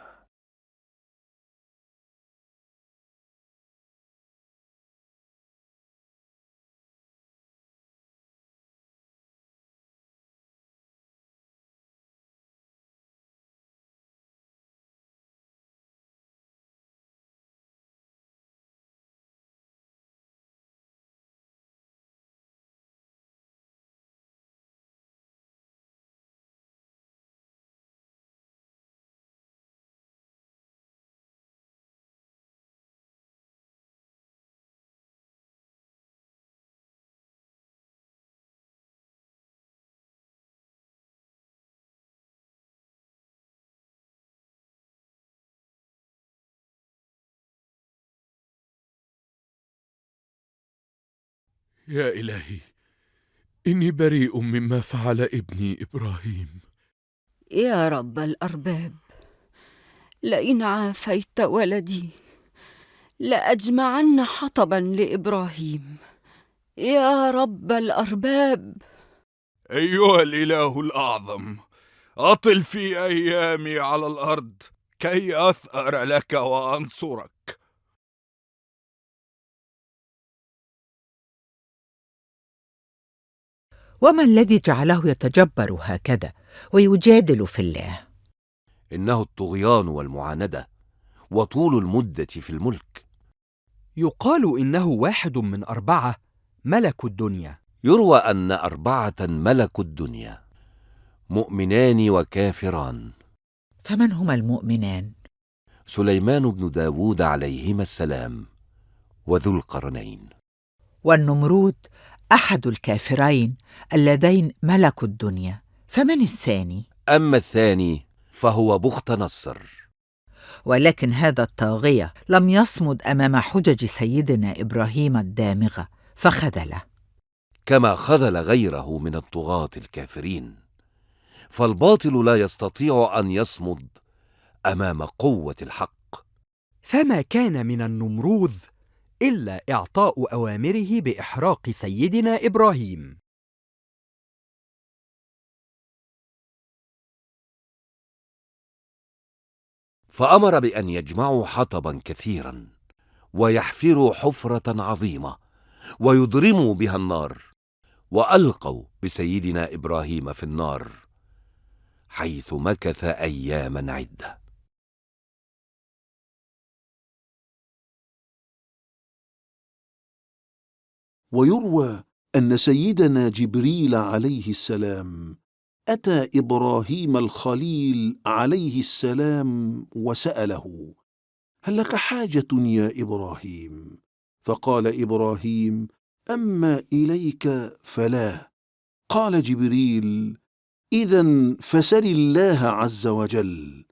يا إلهي، إني بريء مما فعل ابني إبراهيم. يا رب الأرباب، لئن عافيت ولدي لأجمعن حطبا لإبراهيم. يا رب الأرباب. أيها الإله الأعظم، أطل في أيامي على الأرض كي أثأر لك وأنصرك. وما الذي جعله يتجبر هكذا ويجادل في الله؟ إنه الطغيان والمعاندة وطول المدة في الملك. يقال إنه واحد من 4 ملك الدنيا. يروى أن 4 ملك الدنيا، مؤمنان وكافران. فمن هما المؤمنان؟ سليمان بن داود عليهما السلام، وذو القرنين. والنمرود أحد الكافرين اللذين ملكوا الدنيا. فمن الثاني؟ أما الثاني فهو بخت نصر. ولكن هذا الطاغية لم يصمد أمام حجج سيدنا إبراهيم الدامغة فخذله، كما خذل غيره من الطغاة الكافرين. فالباطل لا يستطيع أن يصمد أمام قوة الحق. فما كان من النمروذ إلا إعطاء أوامره بإحراق سيدنا إبراهيم. فأمر بأن يجمعوا حطبا كثيرا ويحفروا حفرة عظيمة ويضرموا بها النار، وألقوا بسيدنا إبراهيم في النار، حيث مكث أياما عدة. ويروى أن سيدنا جبريل عليه السلام أتى إبراهيم الخليل عليه السلام وسأله: هل لك حاجة يا إبراهيم؟ فقال إبراهيم: أما إليك فلا. قال جبريل: إذن فسل الله عز وجل.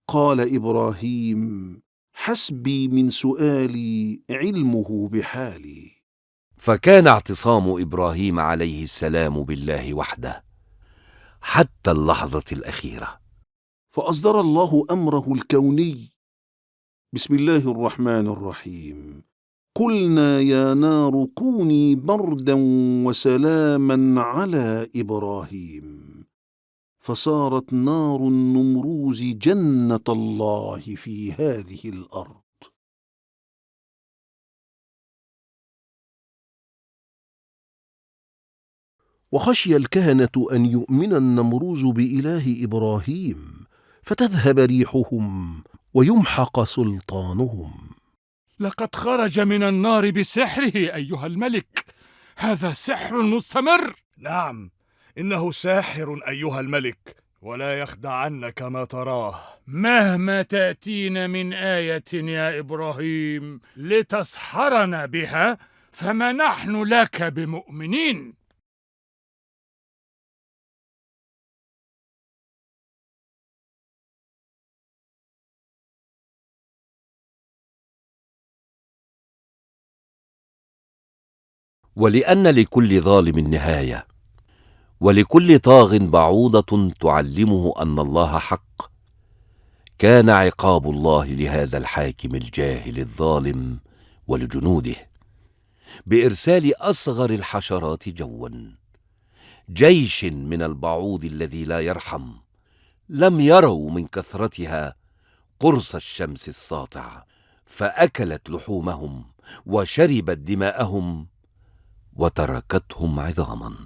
قال إبراهيم: حسبي من سؤالي علمه بحالي. فكان اعتصام إبراهيم عليه السلام بالله وحده حتى اللحظة الأخيرة. فأصدر الله أمره الكوني. بسم الله الرحمن الرحيم: قلنا يا نار كوني بردا وسلاما على إبراهيم، فصارت نار النمروز جنة الله في هذه الأرض. وخشي الكهنة أن يؤمن النمروز بإله إبراهيم فتذهب ريحهم ويمحق سلطانهم. لقد خرج من النار بسحره أيها الملك، هذا سحر مستمر. نعم، إنه ساحر أيها الملك، ولا يخدعنك ما تراه. مهما تأتينا من آية يا إبراهيم لتسحرنا بها فما نحن لك بمؤمنين. ولأن لكل ظالم نهاية، ولكل طاغ بعوضة تعلمه أن الله حق، كان عقاب الله لهذا الحاكم الجاهل الظالم ولجنوده بإرسال أصغر الحشرات جوا، جيش من البعوض الذي لا يرحم، لم يروا من كثرتها قرص الشمس الساطع، فأكلت لحومهم وشربت دماءهم وتركتهم عظاما.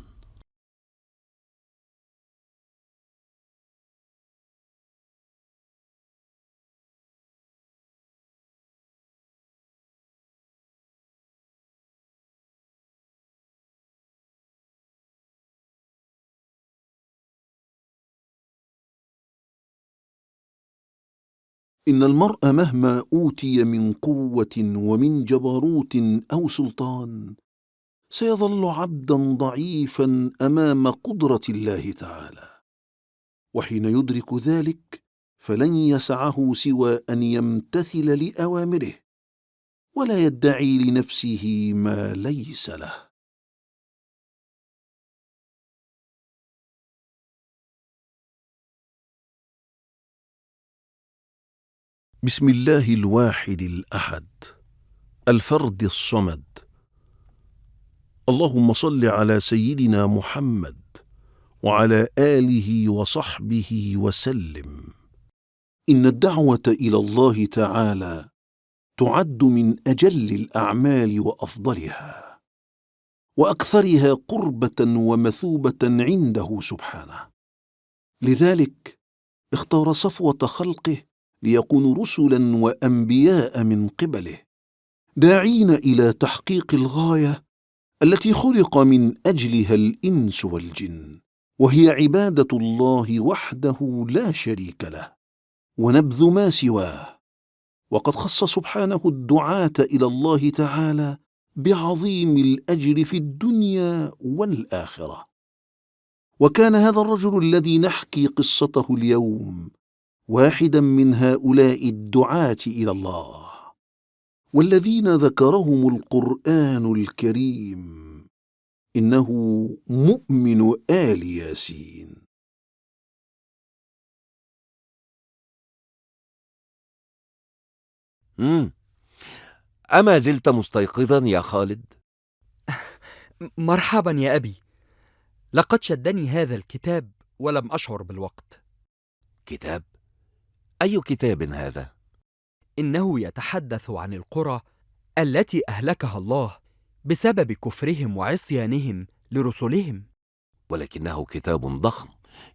إن المرء مهما أوتي من قوة ومن جبروت أو سلطان سيظل عبدا ضعيفا أمام قدرة الله تعالى، وحين يدرك ذلك فلن يسعه سوى أن يمتثل لأوامره ولا يدعي لنفسه ما ليس له. بسم الله الواحد الأحد الفرد الصمد. اللهم صل على سيدنا محمد وعلى آله وصحبه وسلم. إن الدعوة إلى الله تعالى تعد من أجل الأعمال وأفضلها وأكثرها قربة ومثوبة عنده سبحانه، لذلك اختار صفوة خلقه ليكونوا رسلا وأنبياء من قبله، داعين إلى تحقيق الغاية التي خلق من أجلها الإنس والجن، وهي عبادة الله وحده لا شريك له ونبذ ما سواه. وقد خص سبحانه الدعاة إلى الله تعالى بعظيم الأجر في الدنيا والآخرة. وكان هذا الرجل الذي نحكي قصته اليوم واحدا من هؤلاء الدعاة إلى الله، والذين ذكرهم القرآن الكريم، إنه مؤمن آل ياسين. أما زلت مستيقظا يا خالد؟ مرحبا يا أبي. لقد شدني هذا الكتاب ولم أشعر بالوقت. كتاب؟ أي كتاب هذا؟ إنه يتحدث عن القرى التي أهلكها الله بسبب كفرهم وعصيانهم لرسلهم. ولكنه كتاب ضخم،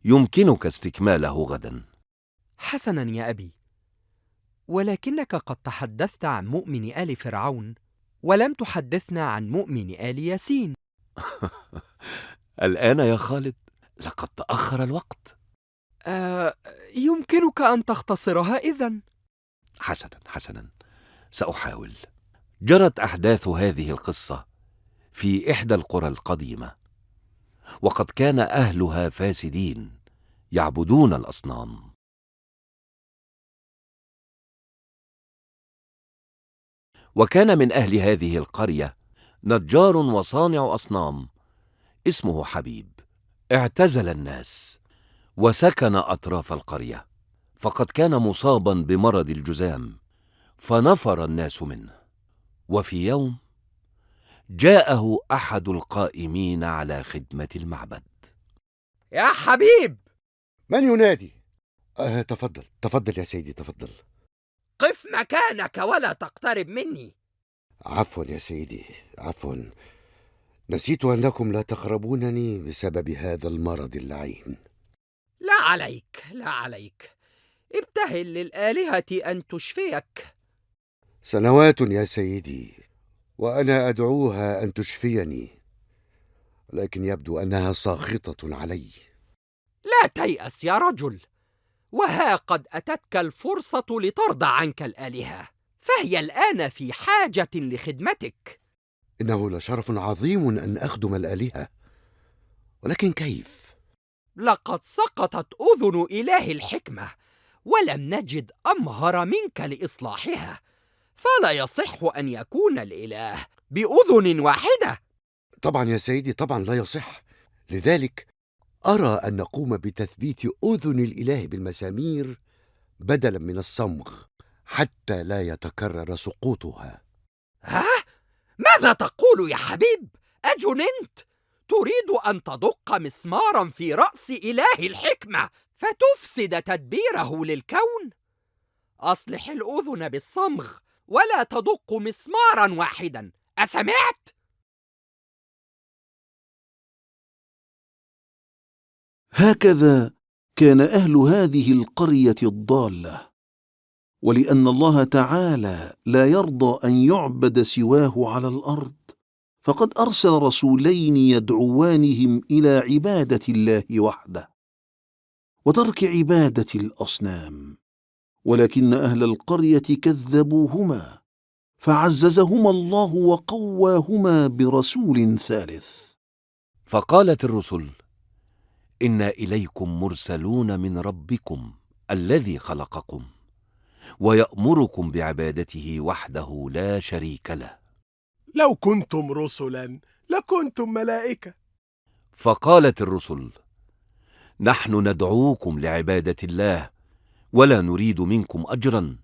يمكنك استكماله غدا. حسنا يا أبي، ولكنك قد تحدثت عن مؤمن آل فرعون ولم تحدثنا عن مؤمن آل ياسين. الآن يا خالد؟ لقد تأخر الوقت. يمكنك أن تختصرها إذن. حسنا، سأحاول. جرت أحداث هذه القصة في إحدى القرى القديمة، وقد كان أهلها فاسدين يعبدون الأصنام. وكان من أهل هذه القرية نجار وصانع أصنام اسمه حبيب، اعتزل الناس وسكن أطراف القرية، فقد كان مصابا بمرض الجذام فنفر الناس منه. وفي يوم جاءه أحد القائمين على خدمة المعبد. يا حبيب! من ينادي؟ تفضل يا سيدي، تفضل. قف مكانك ولا تقترب مني. عفوا يا سيدي، عفوا. نسيت أنكم لا تقربونني بسبب هذا المرض اللعين. لا عليك، لا عليك. ابتهل للآلهة أن تشفيك. سنوات يا سيدي وأنا أدعوها أن تشفيني، لكن يبدو أنها ساخطة علي. لا تيأس يا رجل، وها قد أتتك الفرصة لترضى عنك الآلهة، فهي الآن في حاجة لخدمتك. إنه لشرف عظيم أن أخدم الآلهة، ولكن كيف؟ لقد سقطت أذن إله الحكمة، ولم نجد أمهر منك لإصلاحها، فلا يصح أن يكون الإله بأذن واحدة. طبعا يا سيدي، طبعا لا يصح. لذلك أرى أن نقوم بتثبيت أذن الإله بالمسامير بدلا من الصمغ حتى لا يتكرر سقوطها. ها؟ ماذا تقول يا حبيب؟ أجننت؟ تريد أن تدق مسمارا في رأس إله الحكمة فتفسد تدبيره للكون؟ أصلح الأذن بالصمغ ولا تدق مسمارا واحدا، أسمعت؟ هكذا كان أهل هذه القرية الضالة، ولأن الله تعالى لا يرضى أن يعبد سواه على الأرض، فقد أرسل رسولين يدعوانهم إلى عبادة الله وحده وترك عبادة الأصنام، ولكن أهل القرية كذبوهما فعززهما الله وقواهما برسول ثالث. فقالت الرسل: إنا إليكم مرسلون من ربكم الذي خلقكم ويأمركم بعبادته وحده لا شريك له. لو كنتم رسلا لكنتم ملائكة. فقالت الرسل: نحن ندعوكم لعبادة الله ولا نريد منكم أجرا،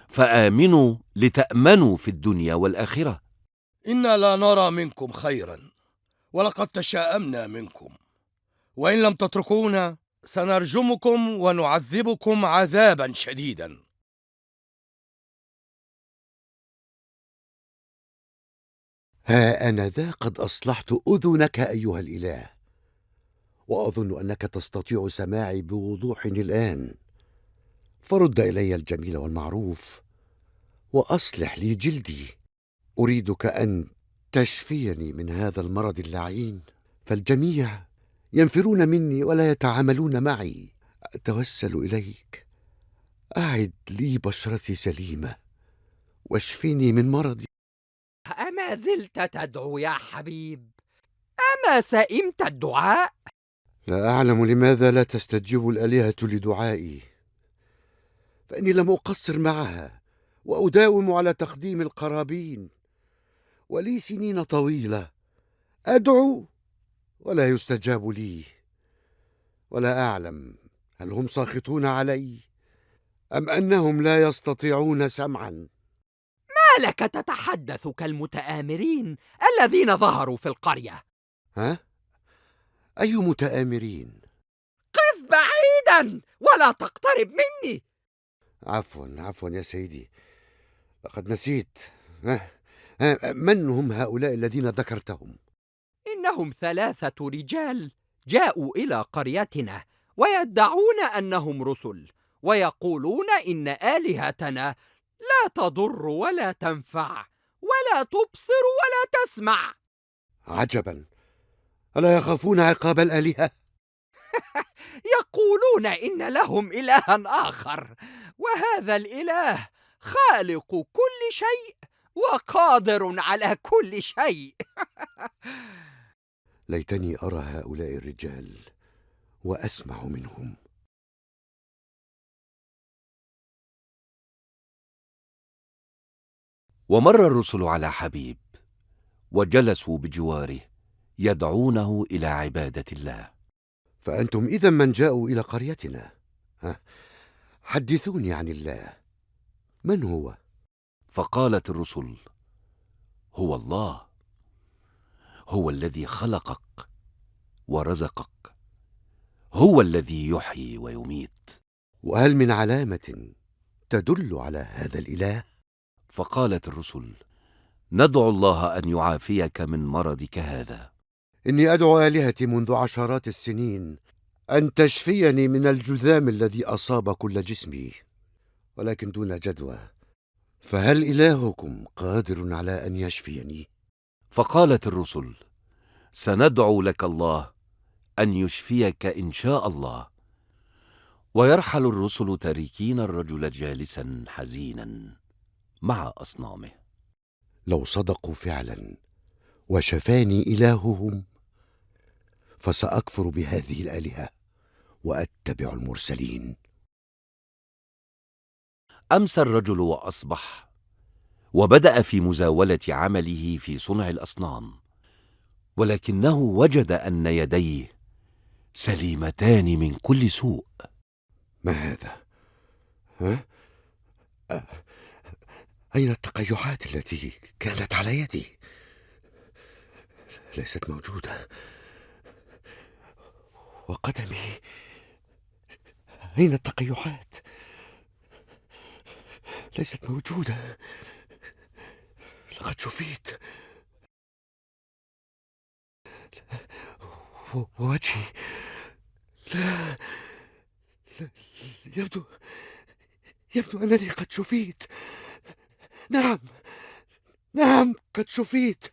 فآمنوا لتأمنوا في الدنيا والآخرة. إنا لا نرى منكم خيرا ولقد تشاءمنا منكم، وإن لم تتركونا سنرجمكم ونعذبكم عذابا شديدا. ها أنا ذا قد أصلحت أذنك أيها الإله، وأظن أنك تستطيع سماعي بوضوح الآن، فرد إلي الجميل والمعروف وأصلح لي جلدي. أريدك أن تشفيني من هذا المرض اللعين، فالجميع ينفرون مني ولا يتعاملون معي. أتوسل إليك، أعد لي بشرتي سليمة واشفني من مرضي. أما زلت تدعو يا حبيب؟ أما سئمت الدعاء؟ لا أعلم لماذا لا تستجيب الآلهة لدعائي، فإني لم أقصر معها وأداوم على تقديم القرابين، ولي سنين طويلة أدعو ولا يستجاب لي، ولا أعلم هل هم ساخطون علي أم أنهم لا يستطيعون سمعا. ما لك تتحدث كالمتآمرين الذين ظهروا في القرية؟ ها؟ أي متآمرين؟ قف بعيدا ولا تقترب مني. عفوا يا سيدي، لقد نسيت. من هم هؤلاء الذين ذكرتهم؟ إنهم 3 رجال جاءوا إلى قريتنا ويدعون أنهم رسل، ويقولون إن آلهتنا لا تضر ولا تنفع ولا تبصر ولا تسمع. عجبا، ألا يخافون عقاب الآلهة؟ يقولون إن لهم إلها آخر، وهذا الإله خالق كل شيء وقادر على كل شيء. ليتني أرى هؤلاء الرجال وأسمع منهم. ومر الرسل على حبيب وجلسوا بجواره يدعونه إلى عبادة الله. فأنتم إذا من جاءوا إلى قريتنا. حدثوني عن الله، من هو؟ فقالت الرسل: هو الله، هو الذي خلقك ورزقك، هو الذي يحيي ويميت. وهل من علامة تدل على هذا الإله؟ فقالت الرسل: ندعو الله أن يعافيك من مرضك هذا. إني أدعو آلهتي منذ عشرات السنين أن تشفيني من الجذام الذي أصاب كل جسمي، ولكن دون جدوى. فهل إلهكم قادر على أن يشفيني؟ فقالت الرسل: سندعو لك الله أن يشفيك إن شاء الله. ويرحل الرسل تاركين الرجل جالسا حزينا مع أصنامه. لو صدقوا فعلا وشفاني إلههم فسأكفر بهذه الآلهة وأتبع المرسلين. أمسى الرجل وأصبح، وبدأ في مزاولة عمله في صنع الأصنام، ولكنه وجد أن يديه سليمتان من كل سوء. ما هذا؟ أين التقيحات التي كانت على يدي؟ ليست موجودة. وقدمي، أين التقيحات؟ ليست موجودة. لقد شفيت. ووجهي لا, لا يبدو أنني قد شفيت. نعم قد شفيت.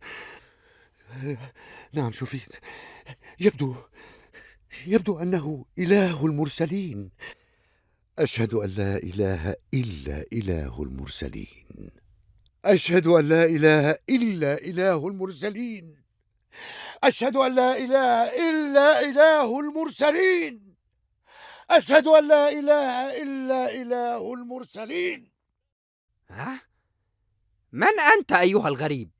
نعم شفيت. يبدو أنه إله المرسلين. أشهد أن لا إله إلا إله المرسلين. أشهد أن لا إله إلا إله المرسلين. أشهد أن لا إله إلا إله المرسلين. أشهد أن لا إله إلا إله المرسلين. من أنت أيها الغريب؟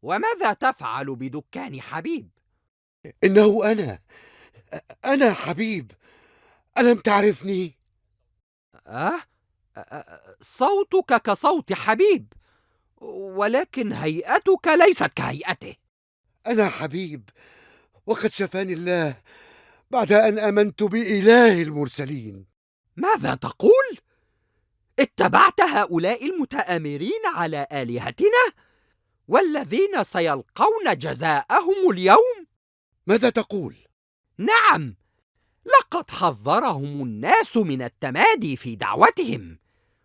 وماذا تفعل بدكان حبيب؟ إنه أنا حبيب. ألم تعرفني؟ صوتك كصوت حبيب، ولكن هيئتك ليست كهيئته. أنا حبيب، وقد شفاني الله بعد أن آمنت بإله المرسلين. ماذا تقول؟ اتبعت هؤلاء المتآمرين على آلهتنا والذين سيلقون جزاءهم اليوم؟ ماذا تقول؟ نعم، لقد حذرهم الناس من التمادي في دعوتهم،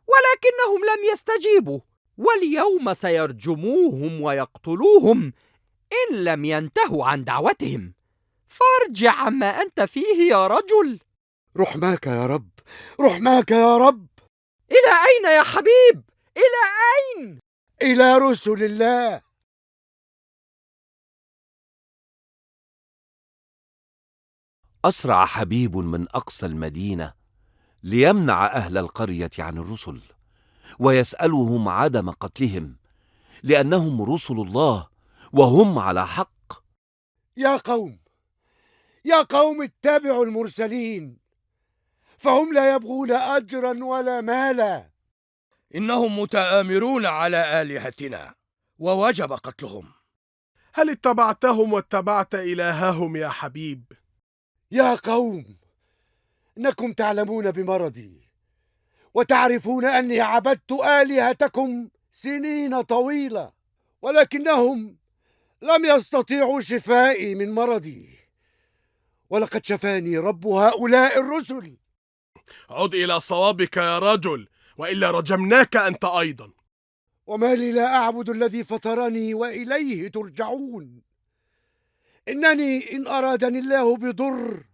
ولكنهم لم يستجيبوا، واليوم سيرجموهم ويقتلوهم إن لم ينتهوا عن دعوتهم. فارجع عما أنت فيه يا رجل. رحماك يا رب، رحماك يا رب. إلى أين يا حبيب؟ إلى أين؟ إلى رسل الله. أسرع حبيب من أقصى المدينة ليمنع أهل القرية عن الرسل، ويسألهم عدم قتلهم لأنهم رسل الله وهم على حق. يا قوم اتبعوا المرسلين، فهم لا يبغون أجرا ولا مالا. إنهم متآمرون على آلهتنا ووجب قتلهم. هل اتبعتهم واتبعت إلههم يا حبيب؟ يا قوم، إنكم تعلمون بمرضي وتعرفون أني عبدت آلهتكم سنين طويلة، ولكنهم لم يستطيعوا شفائي من مرضي، ولقد شفاني رب هؤلاء الرسل. عد إلى صوابك يا رجل، وإلا رجمناك أنت أيضا. وما لي لا أعبد الذي فطرني وإليه ترجعون؟ إنني إن أرادني الله بضر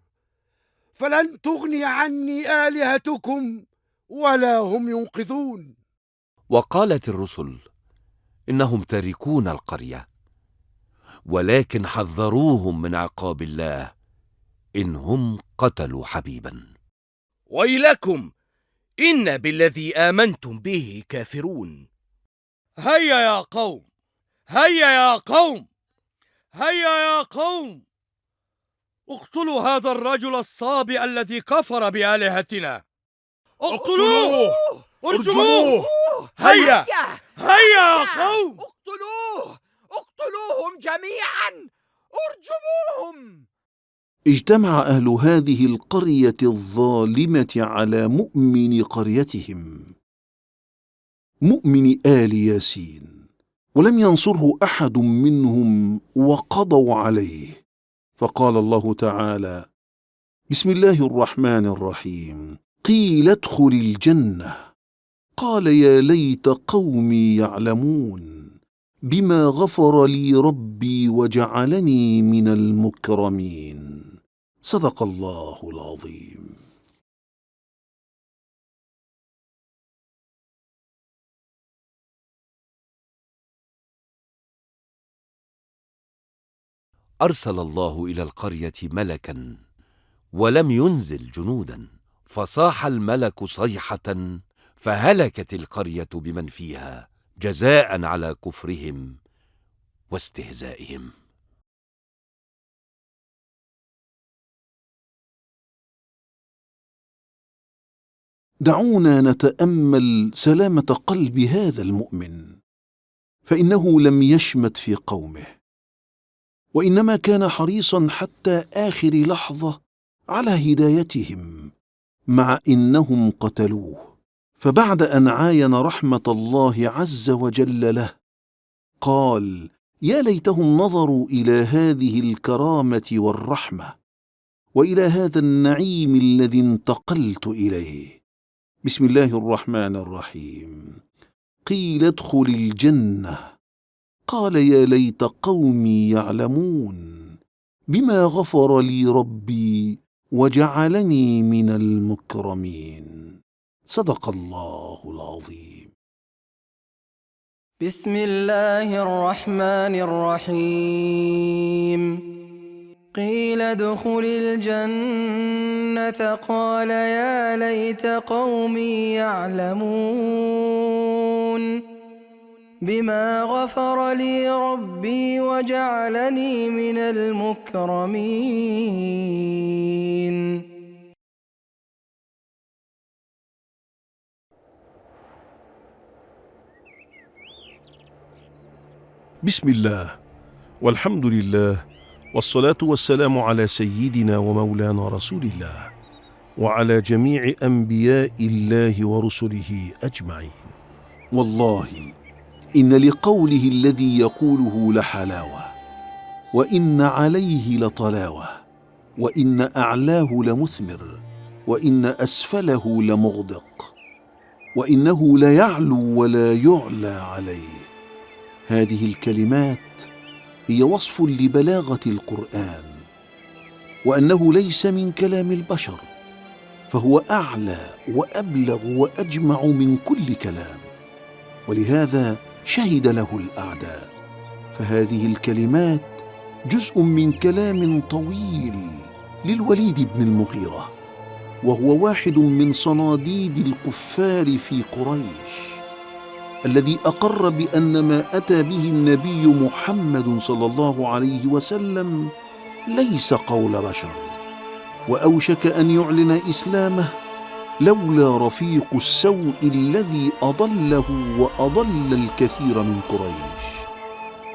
فلن تغني عني آلهتكم ولا هم ينقذون. وقالت الرسل إنهم تاركون القرية، ولكن حذروهم من عقاب الله إن هم قتلوا حبيبا. ويلكم، إن بالذي آمنتم به كافرون. هيا يا قوم، هيا يا قوم، هيا يا قوم، اقتلوا هذا الرجل الصابئ الذي كفر بآلهتنا. اقتلوه، ارجموه، هيا هيا يا قوم، اقتلوهم جميعا، ارجموهم. اجتمع أهل هذه القرية الظالمة على مؤمن قريتهم، مؤمن آل ياسين، ولم ينصره أحد منهم وقضوا عليه. فقال الله تعالى: بسم الله الرحمن الرحيم: قيل ادخل الجنة. قال يا ليت قومي يعلمون بما غفر لي ربي وجعلني من المكرمين. صدق الله العظيم. أرسل الله إلى القرية ملكا ولم ينزل جنودا، فصاح الملك صيحة فهلكت القرية بمن فيها جزاء على كفرهم واستهزائهم. دعونا نتأمل سلامة قلب هذا المؤمن، فإنه لم يشمت في قومه، وإنما كان حريصا حتى آخر لحظة على هدايتهم، مع إنهم قتلوه. فبعد أن عاين رحمة الله عز وجل له قال: يا ليتهم نظروا إلى هذه الكرامة والرحمة وإلى هذا النعيم الذي انتقلت إليه. بسم الله الرحمن الرحيم: قيل ادخل الجنة. قال يا ليت قومي يعلمون بما غفر لي ربي وجعلني من المكرمين. صدق الله العظيم. بسم الله الرحمن الرحيم. قيل ادخل الجنة. قال يا ليت قومي يعلمون بما غفر لي ربي وجعلني من المكرمين. بسم الله والحمد لله، والصلاة والسلام على سيدنا ومولانا رسول الله وعلى جميع أنبياء الله ورسله أجمعين. والله إن لقوله الذي يقوله لحلاوة، وإن عليه لطلاوة، وإن أعلاه لمثمر، وإن أسفله لمغدق، وإنه ليعلو ولا يعلى عليه. هذه الكلمات هي وصف لبلاغة القرآن، وأنه ليس من كلام البشر، فهو أعلى وأبلغ وأجمع من كل كلام، ولهذا شهد له الأعداء. فهذه الكلمات جزء من كلام طويل للوليد بن المغيرة، وهو واحد من صناديد الكفار في قريش، الذي أقر بأن ما أتى به النبي محمد صلى الله عليه وسلم ليس قول بشر، وأوشك أن يعلن إسلامه لولا رفيق السوء الذي أضله وأضل الكثير من قريش،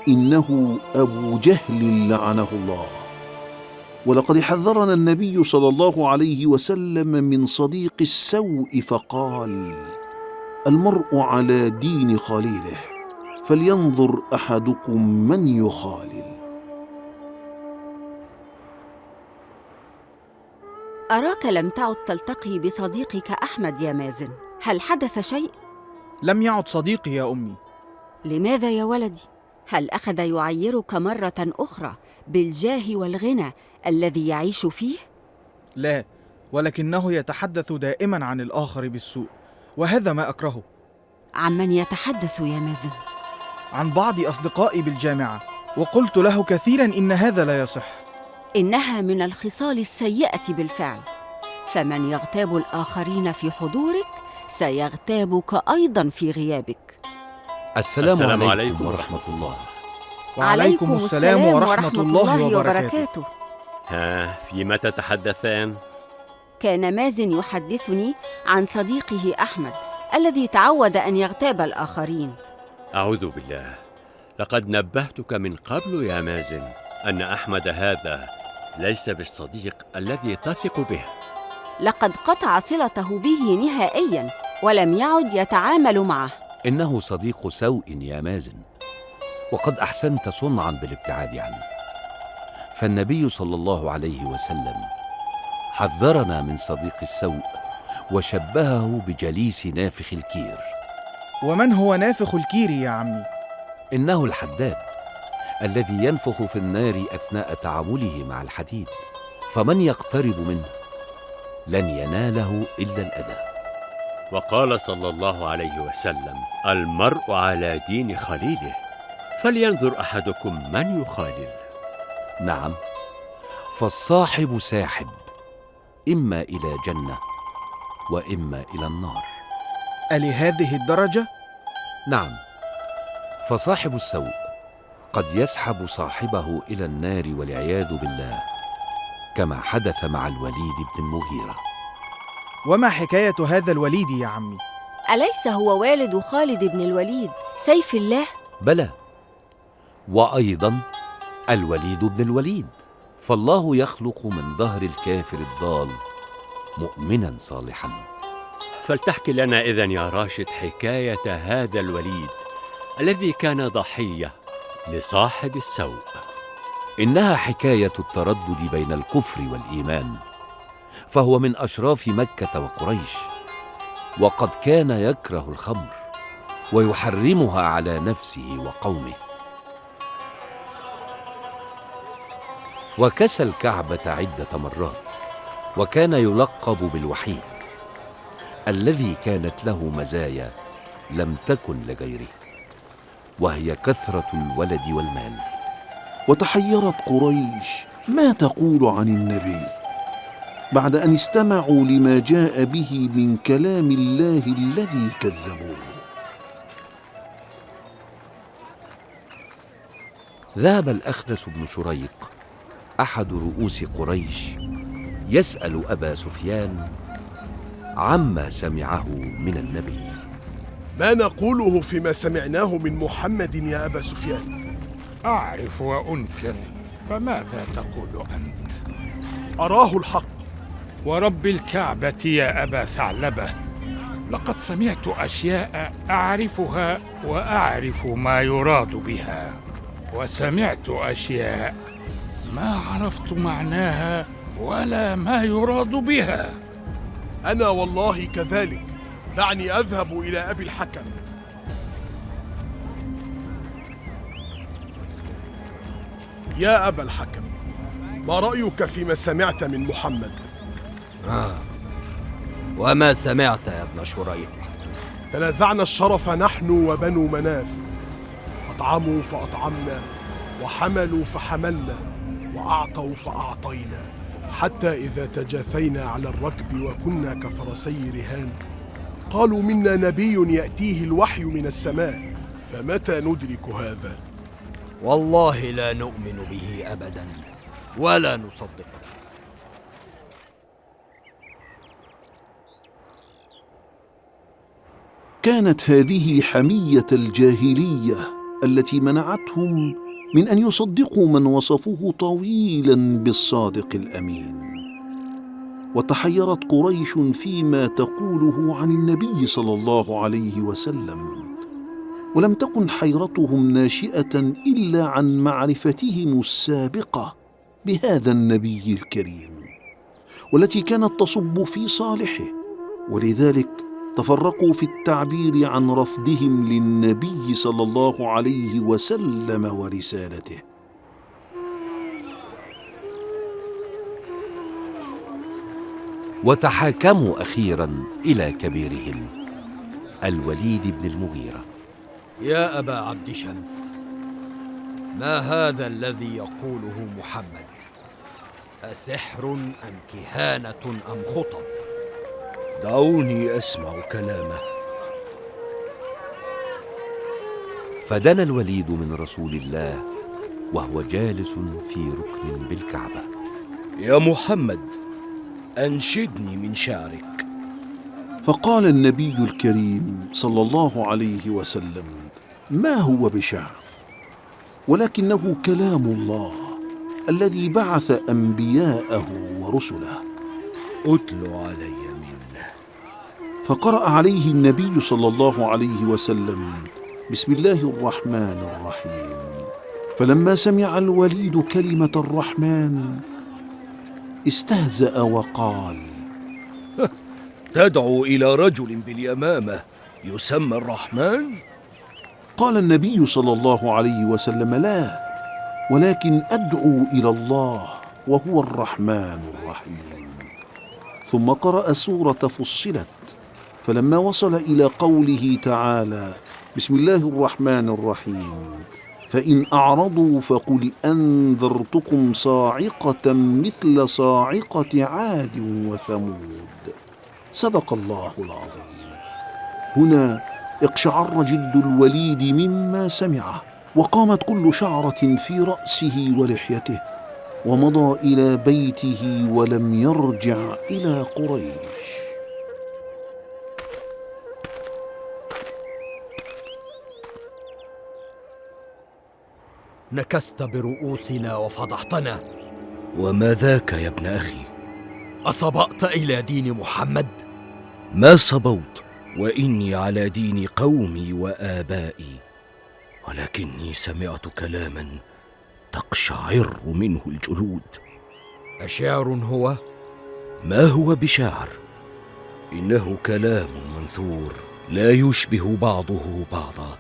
إنه أبو جهل لعنه الله. ولقد حذرنا النبي صلى الله عليه وسلم من صديق السوء فقال: المرء على دين خليله، فلينظر أحدكم من يخالل. أراك لم تعد تلتقي بصديقك أحمد يا مازن، هل حدث شيء؟ لم يعد صديقي يا أمي. لماذا يا ولدي؟ هل أخذ يعيرك مرة أخرى بالجاه والغنى الذي يعيش فيه؟ لا، ولكنه يتحدث دائما عن الآخر بالسوء، وهذا ما أكرهه. عن من يتحدث يا مازن؟ عن بعض أصدقائي بالجامعة، وقلت له كثيرا إن هذا لا يصح. إنها من الخصال السيئة بالفعل، فمن يغتاب الآخرين في حضورك سيغتابك أيضا في غيابك. السلام عليكم ورحمة الله. وعليكم السلام ورحمة الله وبركاته. ها، فيما تتحدثان؟ كان مازن يحدثني عن صديقه أحمد الذي تعود أن يغتاب الآخرين. أعوذ بالله، لقد نبهتك من قبل يا مازن أن أحمد هذا ليس بالصديق الذي تثق به. لقد قطع صلته به نهائياً ولم يعد يتعامل معه. إنه صديق سوء يا مازن، وقد أحسنت صنعا بالابتعاد عنه، فالنبي صلى الله عليه وسلم حذرنا من صديق السوء وشبهه بجليس نافخ الكير. ومن هو نافخ الكير يا عمي؟ إنه الحداد الذي ينفخ في النار أثناء تعامله مع الحديد، فمن يقترب منه لن يناله إلا الأذى. وقال صلى الله عليه وسلم: المرء على دين خليله، فلينظر أحدكم من يخالل. نعم، فالصاحب ساحب، إما إلى جنة وإما إلى النار. ألهذه الدرجة؟ نعم، فصاحب السوء قد يسحب صاحبه إلى النار والعياذ بالله، كما حدث مع الوليد بن المغيرة. وما حكاية هذا الوليد يا عمي؟ أليس هو والد خالد بن الوليد سيف الله؟ بلى، وأيضا الوليد بن الوليد، فالله يخلق من ظهر الكافر الضال مؤمنا صالحا. فلتحكي لنا إذن يا راشد حكاية هذا الوليد الذي كان ضحية لصاحب السوء. إنها حكاية التردد بين الكفر والإيمان، فهو من أشراف مكة وقريش، وقد كان يكره الخمر ويحرمها على نفسه وقومه، وكسى الكعبة عدة مرات، وكان يلقب بالوحيد الذي كانت له مزايا لم تكن لغيره، وهي كثرة الولد والمال. وتحيرت قريش ما تقول عن النبي بعد أن استمعوا لما جاء به من كلام الله الذي كذبوه. ذهب الأخنس بن شريق أحد رؤوس قريش يسأل أبا سفيان عما سمعه من النبي. ما نقوله فيما سمعناه من محمد يا أبا سفيان؟ أعرف وأنكر، فماذا تقول أنت؟ أراه الحق. ورب الكعبة يا أبا ثعلبة، لقد سمعت أشياء أعرفها وأعرف ما يراد بها، وسمعت أشياء ما عرفت معناها ولا ما يراد بها. أنا والله كذلك، دعني أذهب إلى أبي الحكم. يا أبا الحكم، ما رأيك فيما سمعت من محمد؟ وما سمعت يا ابن شريق؟ تنازعنا الشرف نحن وبنو مناف، أطعموا فأطعمنا، وحملوا فحملنا، وأعطوا فأعطينا، حتى إذا تجاثينا على الركب وكنا كفرسي رهان، قالوا منا نبي يأتيه الوحي من السماء، فمتى ندرك هذا؟ والله لا نؤمن به أبدا ولا نصدقه. كانت هذه حمية الجاهلية التي منعتهم من أن يصدقوا من وصفوه طويلا بالصادق الأمين. وتحيرت قريش فيما تقوله عن النبي صلى الله عليه وسلم، ولم تكن حيرتهم ناشئة إلا عن معرفتهم السابقة بهذا النبي الكريم، والتي كانت تصب في صالحه، ولذلك تفرقوا في التعبير عن رفضهم للنبي صلى الله عليه وسلم ورسالته. وتحاكموا أخيرا إلى كبيرهم الوليد بن المغيرة. يا أبا عبد شمس، ما هذا الذي يقوله محمد؟ أسحر أم كهانة أم خطب؟ دعوني أسمع كلامه. فدنا الوليد من رسول الله وهو جالس في ركن بالكعبة. يا محمد، أنشدني من شعرك. فقال النبي الكريم صلى الله عليه وسلم: ما هو بشعر، ولكنه كلام الله الذي بعث أنبياءه ورسله. أتل علي منه. فقرأ عليه النبي صلى الله عليه وسلم: بسم الله الرحمن الرحيم. فلما سمع الوليد كلمة الرحمن استهزأ وقال: تدعو إلى رجل باليمامة يسمى الرحمن؟ قال النبي صلى الله عليه وسلم: لا، ولكن أدعو إلى الله وهو الرحمن الرحيم. ثم قرأ سورة فصلت، فلما وصل إلى قوله تعالى: بسم الله الرحمن الرحيم، فإن أعرضوا فقل أنذرتكم صاعقة مثل صاعقة عاد وثمود. صدق الله العظيم. هنا اقشعر جلد الوليد مما سمعه، وقامت كل شعرة في رأسه ولحيته، ومضى إلى بيته ولم يرجع إلى قريش. نكست برؤوسنا وفضحتنا. وما ذاك يا ابن أخي؟ أصبأت إلى دين محمد؟ ما صبوت، وإني على دين قومي وآبائي، ولكني سمعت كلاما تقشعر منه الجلود. أشعر هو؟ ما هو بشعر، إنه كلام منثور لا يشبه بعضه بعضا،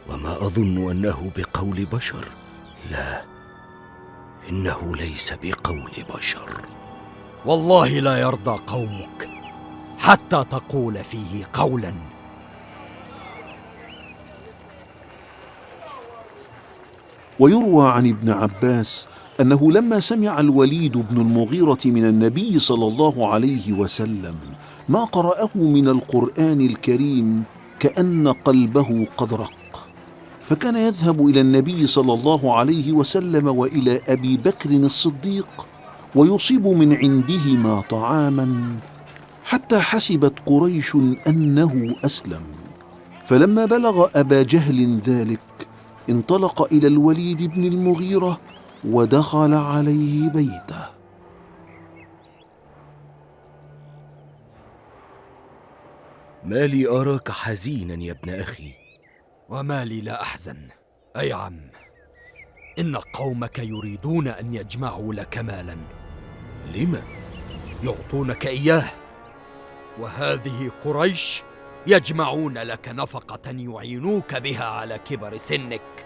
وما أظن أنه بقول بشر. لا، إنه ليس بقول بشر. والله لا يرضى قومك حتى تقول فيه قولا. ويروى عن ابن عباس أنه لما سمع الوليد بن المغيرة من النبي صلى الله عليه وسلم ما قرأه من القرآن الكريم كأن قلبه قد رق، فكان يذهب إلى النبي صلى الله عليه وسلم وإلى أبي بكر الصديق ويصيب من عندهما طعاما، حتى حسبت قريش أنه أسلم. فلما بلغ أبا جهل ذلك انطلق إلى الوليد بن المغيرة ودخل عليه بيته. ما لي أراك حزينا يا ابن أخي؟ وما لي لا أحزن أي عم، إن قومك يريدون أن يجمعوا لك مالا. لما؟ يعطونك إياه، وهذه قريش يجمعون لك نفقة يعينوك بها على كبر سنك،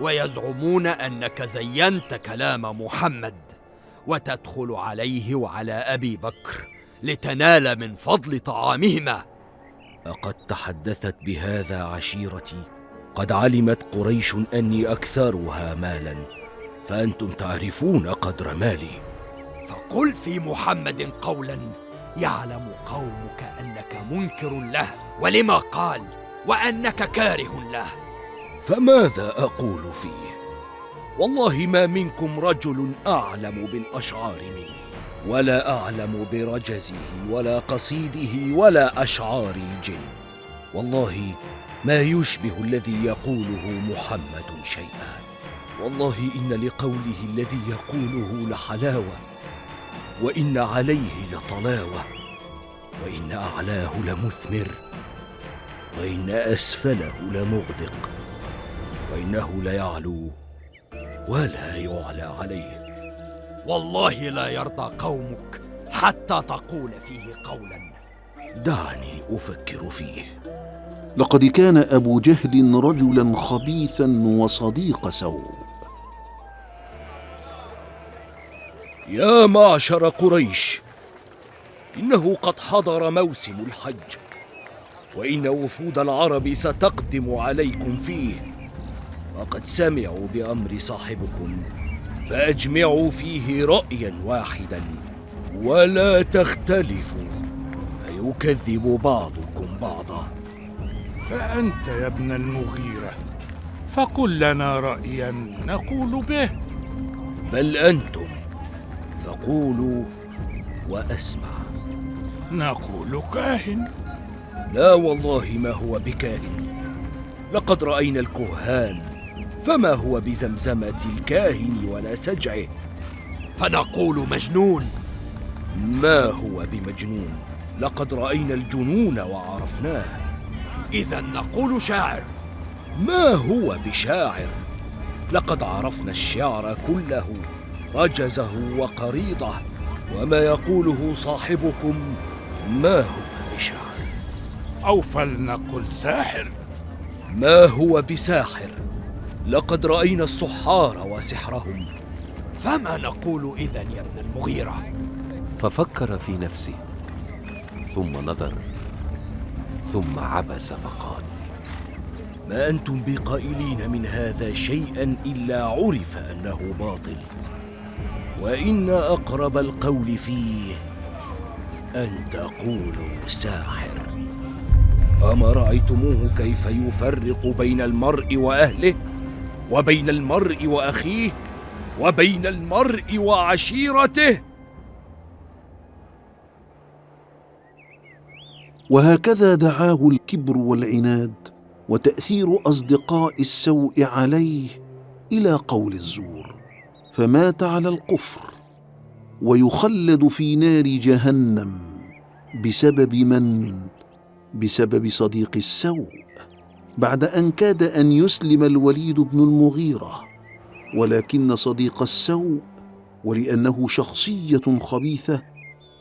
ويزعمون أنك زينت كلام محمد وتدخل عليه وعلى أبي بكر لتنال من فضل طعامهما. أقد تحدثت بهذا عشيرتي؟ قد علمت قريش أني أكثرها مالا، فأنتم تعرفون قدر مالي. فقل في محمد قولا يعلم قومك أنك منكر له ولما قال، وأنك كاره له. فماذا أقول فيه؟ والله ما منكم رجل أعلم بالأشعار مني، ولا أعلم برجزه ولا قصيده ولا أشعار الجن. والله ما يشبه الذي يقوله محمد شيئا. والله إن لقوله الذي يقوله لحلاوة، وإن عليه لطلاوة، وإن أعلاه لمثمر، وإن أسفله لمغدق، وإنه ليعلو ولا يعلى عليه. والله لا يرضى قومك حتى تقول فيه قولا. دعني أفكر فيه. لقد كان أبو جهل رجلا خبيثا وصديق سوء. يا معشر قريش، إنه قد حضر موسم الحج، وإن وفود العرب ستقدم عليكم فيه، وقد سمعوا بأمر صاحبكم، فأجمعوا فيه رأيا واحدا ولا تختلفوا فيكذب بعضكم بعضا. فأنت يا ابن المغيرة فقل لنا رأيا نقول به. بل أنتم فقولوا وأسمع. نقول كاهن. لا والله ما هو بكاهن، لقد رأينا الكهان، فما هو بزمزمة الكاهن ولا سجعه. فنقول مجنون. ما هو بمجنون، لقد رأينا الجنون وعرفناه. إذا نقول شاعر. ما هو بشاعر، لقد عرفنا الشعر كله، رجزه وقريضه، وما يقوله صاحبكم ما هو بشاعر. أو فلنقل ساحر. ما هو بساحر، لقد رأينا السحار وسحرهم. فما نقول إذن يا ابن المغيرة؟ ففكر في نفسه ثم نظر ثم عبس فقال: ما أنتم بقائلين من هذا شيئا إلا عرف أنه باطل، وإن أقرب القول فيه أن تقولوا ساحر. أما رأيتموه كيف يفرق بين المرء وأهله، وبين المرء وأخيه، وبين المرء وعشيرته؟ وهكذا دعاه الكبر والعناد وتأثير أصدقاء السوء عليه إلى قول الزور، فمات على الكفر ويخلد في نار جهنم. بسبب من؟ بسبب صديق السوء، بعد أن كاد أن يسلم الوليد بن المغيرة، ولكن صديق السوء ولأنه شخصية خبيثة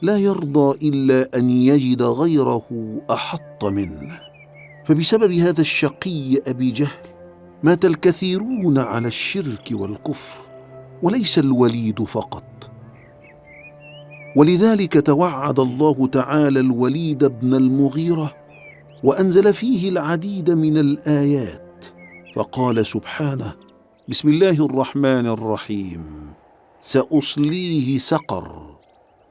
لا يرضى إلا أن يجد غيره أحط منه. فبسبب هذا الشقي أبي جهل مات الكثيرون على الشرك والكفر، وليس الوليد فقط. ولذلك توعد الله تعالى الوليد بن المغيرة وأنزل فيه العديد من الآيات، فقال سبحانه: بسم الله الرحمن الرحيم: سأصليه سقر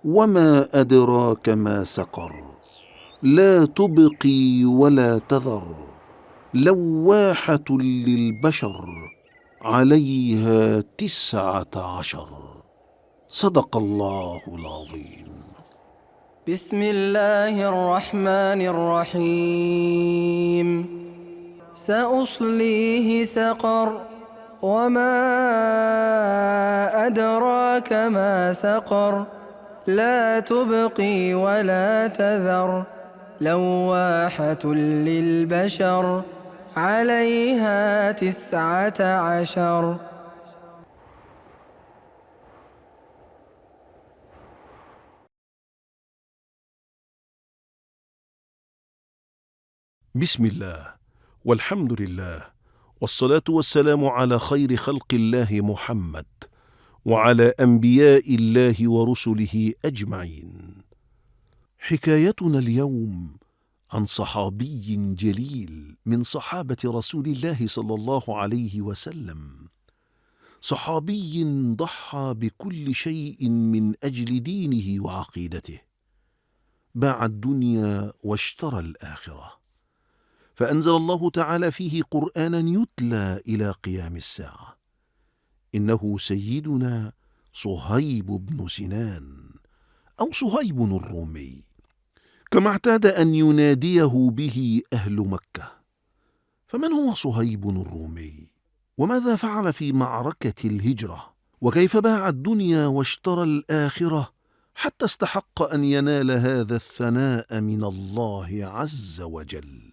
وما أدراك ما سقر، لا تبقي ولا تذر، لواحة للبشر، عليها 19. صدق الله العظيم. بسم الله الرحمن الرحيم. سأصليه سقر وما أدراك ما سقر، لا تبقي ولا تذر، لواحة للبشر، عليها 19. بسم الله والحمد لله، والصلاة والسلام على خير خلق الله محمد وعلى أنبياء الله ورسله أجمعين. حكايتنا اليوم عن صحابي جليل من صحابة رسول الله صلى الله عليه وسلم، صحابي ضحى بكل شيء من أجل دينه وعقيدته، باع الدنيا واشترى الآخرة، فأنزل الله تعالى فيه قرآنا يتلى إلى قيام الساعة. إنه سيدنا صهيب بن سنان أو صهيب الرومي، كما اعتاد أن يناديه به أهل مكة. فمن هو صهيب الرومي؟ وماذا فعل في معركة الهجرة؟ وكيف باع الدنيا واشترى الآخرة حتى استحق أن ينال هذا الثناء من الله عز وجل؟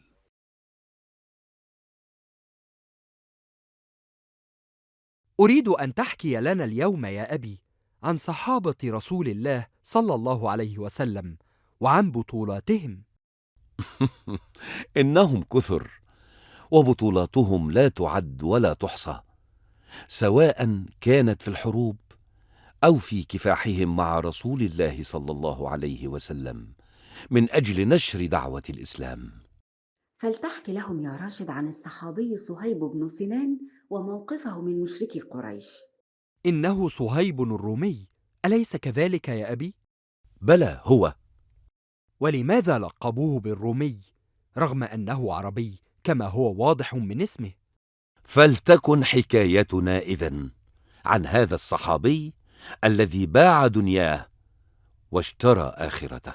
أريد أن تحكي لنا اليوم يا أبي عن صحابة رسول الله صلى الله عليه وسلم وعن بطولاتهم. إنهم كثر، وبطولاتهم لا تعد ولا تحصى، سواء كانت في الحروب أو في كفاحهم مع رسول الله صلى الله عليه وسلم من أجل نشر دعوة الإسلام. فلتحكي لهم يا راشد عن الصحابي صهيب بن سنان وموقفه من مشركي قريش. إنه صهيب الرومي، أليس كذلك يا أبي؟ بلى هو. ولماذا لقبوه بالرومي رغم أنه عربي كما هو واضح من اسمه؟ فلتكن حكايتنا إذن عن هذا الصحابي الذي باع دنياه واشترى آخرته.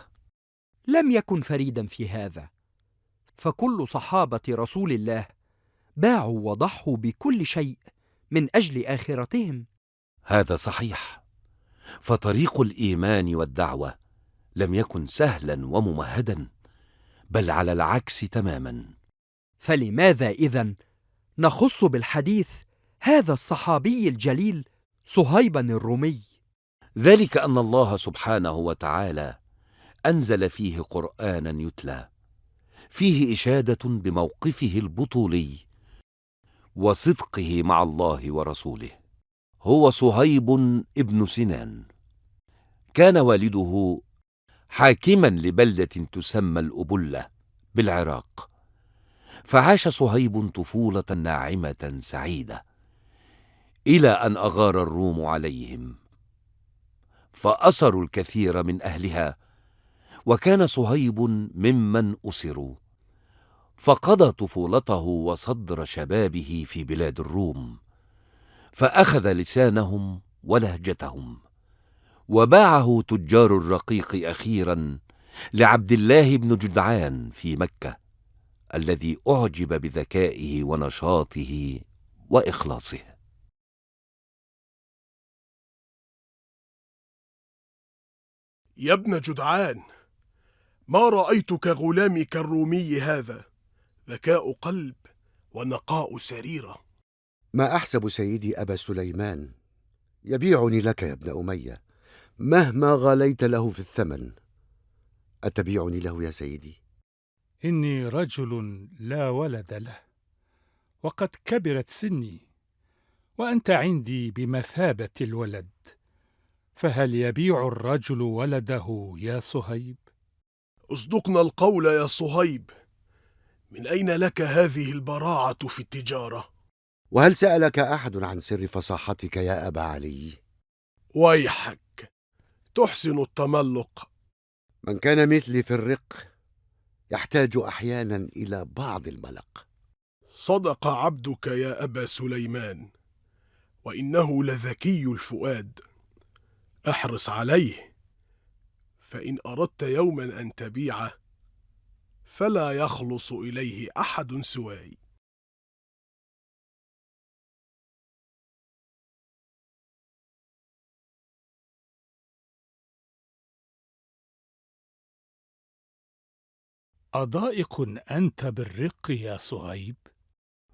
لم يكن فريدا في هذا، فكل صحابة رسول الله باعوا وضحوا بكل شيء من أجل آخرتهم. هذا صحيح، فطريق الإيمان والدعوة لم يكن سهلا وممهدا، بل على العكس تماما. فلماذا إذن نخص بالحديث هذا الصحابي الجليل صهيبا الرومي؟ ذلك أن الله سبحانه وتعالى أنزل فيه قرآنا يتلى فيه إشادة بموقفه البطولي وصدقه مع الله ورسوله. هو صهيب ابن سنان، كان والده حاكما لبلدة تسمى الأبلة بالعراق، فعاش صهيب طفولة ناعمة سعيدة إلى أن أغار الروم عليهم فأسروا الكثير من أهلها، وكان صهيب ممن أسروا، فقضى طفولته وصدر شبابه في بلاد الروم، فأخذ لسانهم ولهجتهم، وباعه تجار الرقيق أخيرا لعبد الله بن جدعان في مكة، الذي أعجب بذكائه ونشاطه وإخلاصه. يا ابن جدعان، ما رأيت كغلامك الرومي هذا، ذكاء قلب ونقاء سريرة. ما أحسب سيدي أبا سليمان يبيعني لك يا ابن أمية مهما غاليت له في الثمن. أتبيعني له يا سيدي؟ إني رجل لا ولد له، وقد كبرت سني، وأنت عندي بمثابة الولد، فهل يبيع الرجل ولده يا صهيب؟ اصدقنا القول يا صهيب، من أين لك هذه البراعة في التجارة؟ وهل سألك أحد عن سر فصاحتك يا أبا علي؟ ويحك، تحسن التملق. من كان مثلي في الرق يحتاج أحيانا إلى بعض الملق. صدق عبدك يا أبا سليمان، وإنه لذكي الفؤاد. احرص عليه، فإن أردت يوما أن تبيعه فلا يخلص إليه أحد سواي. أضائق أنت بالرق يا صهيب؟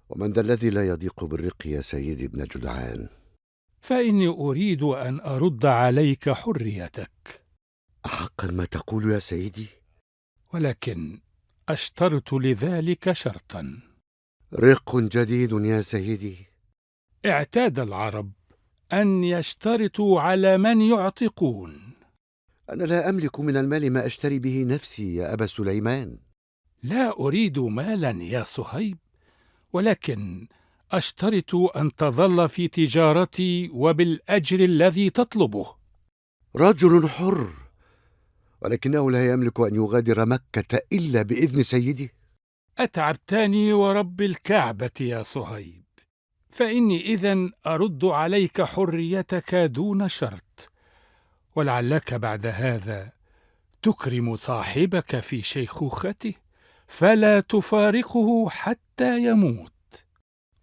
ومن ذا الذي لا يضيق بالرق يا سيدي ابن جدعان؟ فإني أريد أن أرد عليك حريتك. أحقا ما تقول يا سيدي؟ ولكن أشترط لذلك شرطا. رق جديد يا سيدي. اعتاد العرب أن يشترطوا على من يعتقون. أنا لا أملك من المال ما أشتري به نفسي يا أبا سليمان. لا أريد مالا يا صهيب، ولكن أشترط أن تظل في تجارتي وبالأجر الذي تطلبه. رجل حر، ولكنه لا يملك أن يغادر مكة إلا بإذن سيدي. أتعبتني ورب الكعبة يا صهيب، فإني إذن أرد عليك حريتك دون شرط، ولعلك بعد هذا تكرم صاحبك في شيخوخته فلا تفارقه حتى يموت.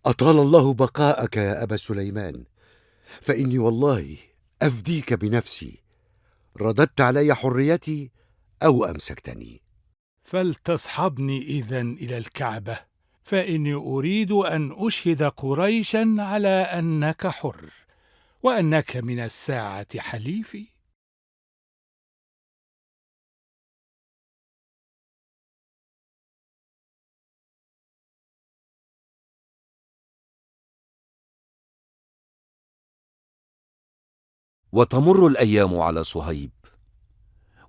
أطال الله بقاءك يا أبا سليمان، فإني والله أفديك بنفسي، رددت علي حريتي أو أمسكتني. فلتصحبني إذن إلى الكعبة، فإني أريد أن أشهد قريشا على أنك حر وأنك من الساعة حليفي. وتمر الأيام على صهيب،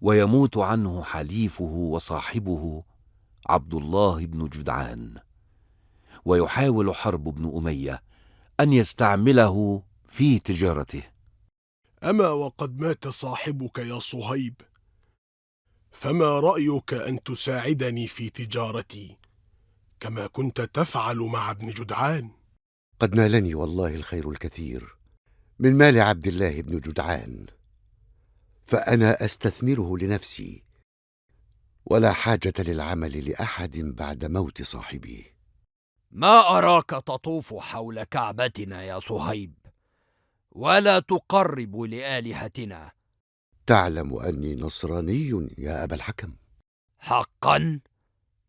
ويموت عنه حليفه وصاحبه عبد الله بن جدعان، ويحاول حرب بن أمية أن يستعمله في تجارته. أما وقد مات صاحبك يا صهيب، فما رأيك أن تساعدني في تجارتي كما كنت تفعل مع ابن جدعان؟ قد نالني والله الخير الكثير من مال عبد الله بن جدعان، فأنا أستثمره لنفسي، ولا حاجة للعمل لأحد بعد موت صاحبي. ما أراك تطوف حول كعبتنا يا صهيب، ولا تقرب لآلهتنا. تعلم أني نصراني يا أبا الحكم. حقا؟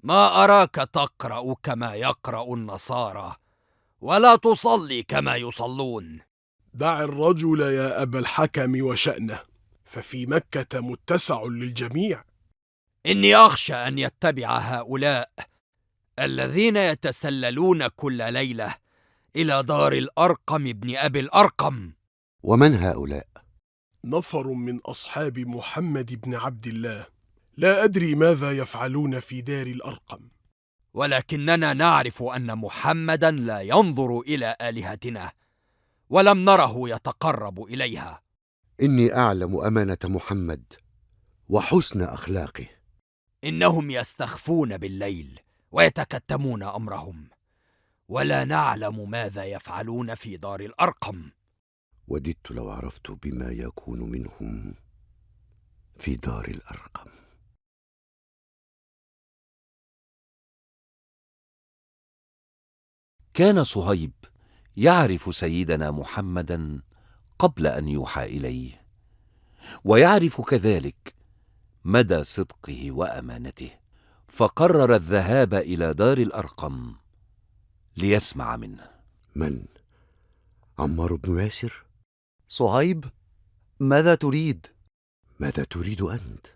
ما أراك تقرأ كما يقرأ النصارى، ولا تصلي كما يصلون. دع الرجل يا أبا الحكم وشأنه، ففي مكة متسع للجميع. إني أخشى أن يتبع هؤلاء الذين يتسللون كل ليلة إلى دار الأرقم بن أبي الأرقم. ومن هؤلاء؟ نفر من أصحاب محمد بن عبد الله، لا أدري ماذا يفعلون في دار الأرقم، ولكننا نعرف أن محمدا لا ينظر إلى آلهتنا، ولم نره يتقرب إليها. إني أعلم أمانة محمد وحسن أخلاقه. إنهم يستخفون بالليل ويتكتمون أمرهم، ولا نعلم ماذا يفعلون في دار الأرقم. وددت لو عرفت بما يكون منهم في دار الأرقم. كان صهيب يعرف سيدنا محمدا قبل أن يوحى إليه، ويعرف كذلك مدى صدقه وأمانته، فقرر الذهاب إلى دار الأرقم ليسمع منه. من؟ عمار بن ياسر؟ صهيب، ماذا تريد؟ ماذا تريد أنت؟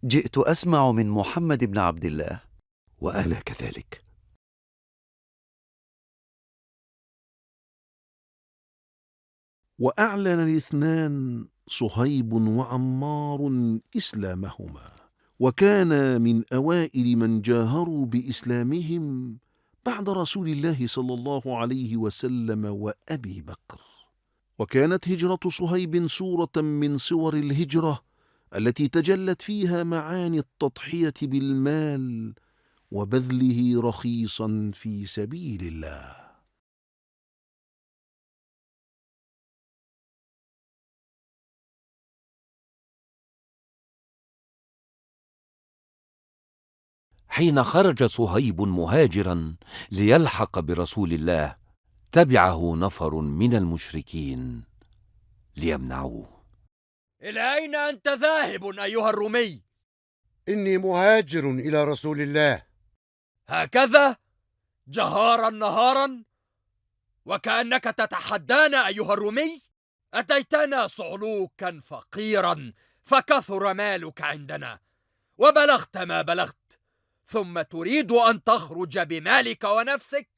جئت أسمع من محمد بن عبد الله. وأنا كذلك. وأعلن الاثنان صهيب وعمار إسلامهما، وكان من أوائل من جاهروا بإسلامهم بعد رسول الله صلى الله عليه وسلم وأبي بكر. وكانت هجرة صهيب صورة من صور الهجرة التي تجلت فيها معاني التضحية بالمال وبذله رخيصا في سبيل الله. حين خرج صهيب مهاجرا ليلحق برسول الله، تبعه نفر من المشركين ليمنعوه. إلى أين أنت ذاهب أيها الرومي؟ إني مهاجر إلى رسول الله. هكذا؟ جهارا نهارا؟ وكأنك تتحدانا أيها الرومي؟ أتيتنا صعلوكا فقيرا فكثر مالك عندنا، وبلغت ما بلغت، ثم تريد أن تخرج بمالك ونفسك؟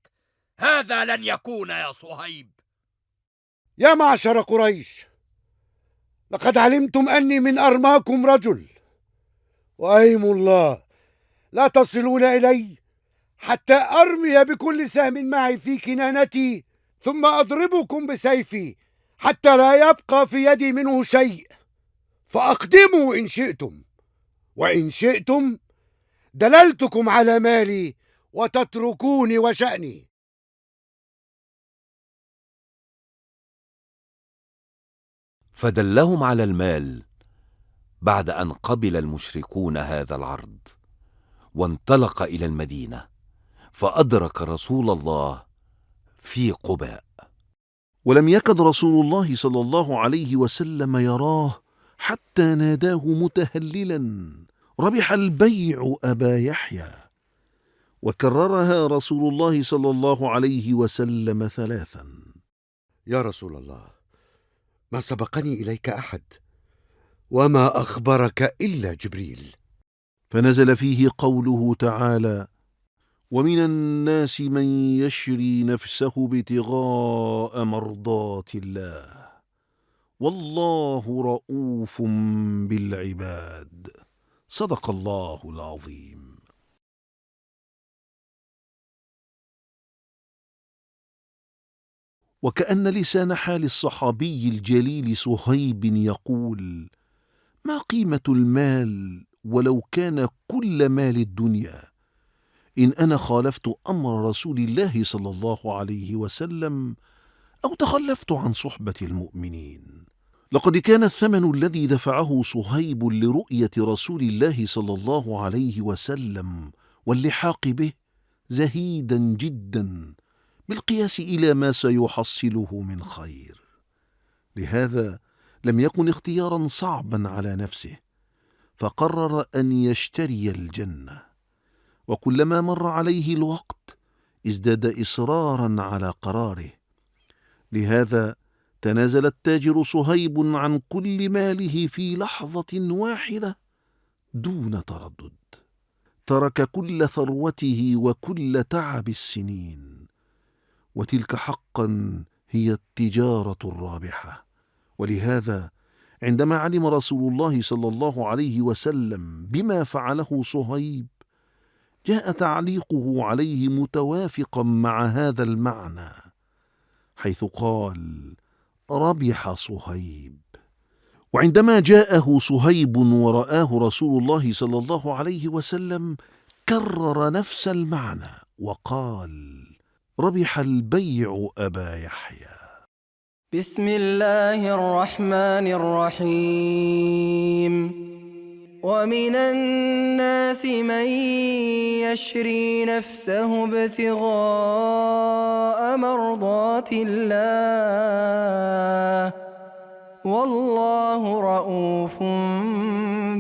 هذا لن يكون يا صهيب. يا معشر قريش، لقد علمتم أني من أرماكم رجل، وأيم الله لا تصلون إلي حتى أرمي بكل سهم معي في كنانتي، ثم أضربكم بسيفي حتى لا يبقى في يدي منه شيء، فأقدموا إن شئتم، وإن شئتم دللتكم على مالي وتتركوني وشأني. فدلهم على المال بعد أن قبل المشركون هذا العرض، وانطلق إلى المدينة، فأدرك رسول الله في قباء. ولم يكد رسول الله صلى الله عليه وسلم يراه حتى ناداه متهللا: ربح البيع أبا يحيى. وكررها رسول الله صلى الله عليه وسلم 3. يا رسول الله، ما سبقني إليك أحد، وما أخبرك إلا جبريل. فنزل فيه قوله تعالى: ومن الناس من يشري نفسه ابتغاء مرضات الله والله رؤوف بالعباد. صدق الله العظيم. وكأن لسان حال الصحابي الجليل صهيب يقول: ما قيمة المال ولو كان كل مال الدنيا إن أنا خالفت أمر رسول الله صلى الله عليه وسلم أو تخلفت عن صحبة المؤمنين. لقد كان الثمن الذي دفعه صهيب لرؤية رسول الله صلى الله عليه وسلم واللحاق به زهيدا جدا بالقياس إلى ما سيحصله من خير. لهذا لم يكن اختيارا صعبا على نفسه، فقرر أن يشتري الجنة. وكلما مر عليه الوقت ازداد إصرارا على قراره. لهذا تنازل التاجر صهيب عن كل ماله في لحظة واحدة دون تردد. ترك كل ثروته وكل تعب السنين، وتلك حقا هي التجارة الرابحة. ولهذا عندما علم رسول الله صلى الله عليه وسلم بما فعله صهيب، جاء تعليقه عليه متوافقا مع هذا المعنى، حيث قال: ربح صهيب. وعندما جاءه صهيب ورآه رسول الله صلى الله عليه وسلم كرر نفس المعنى وقال: ربح البيع أبا يحيى. بسم الله الرحمن الرحيم. ومن الناس من يشري نفسه ابتغاء مرضات الله والله رؤوف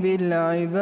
بالعباد.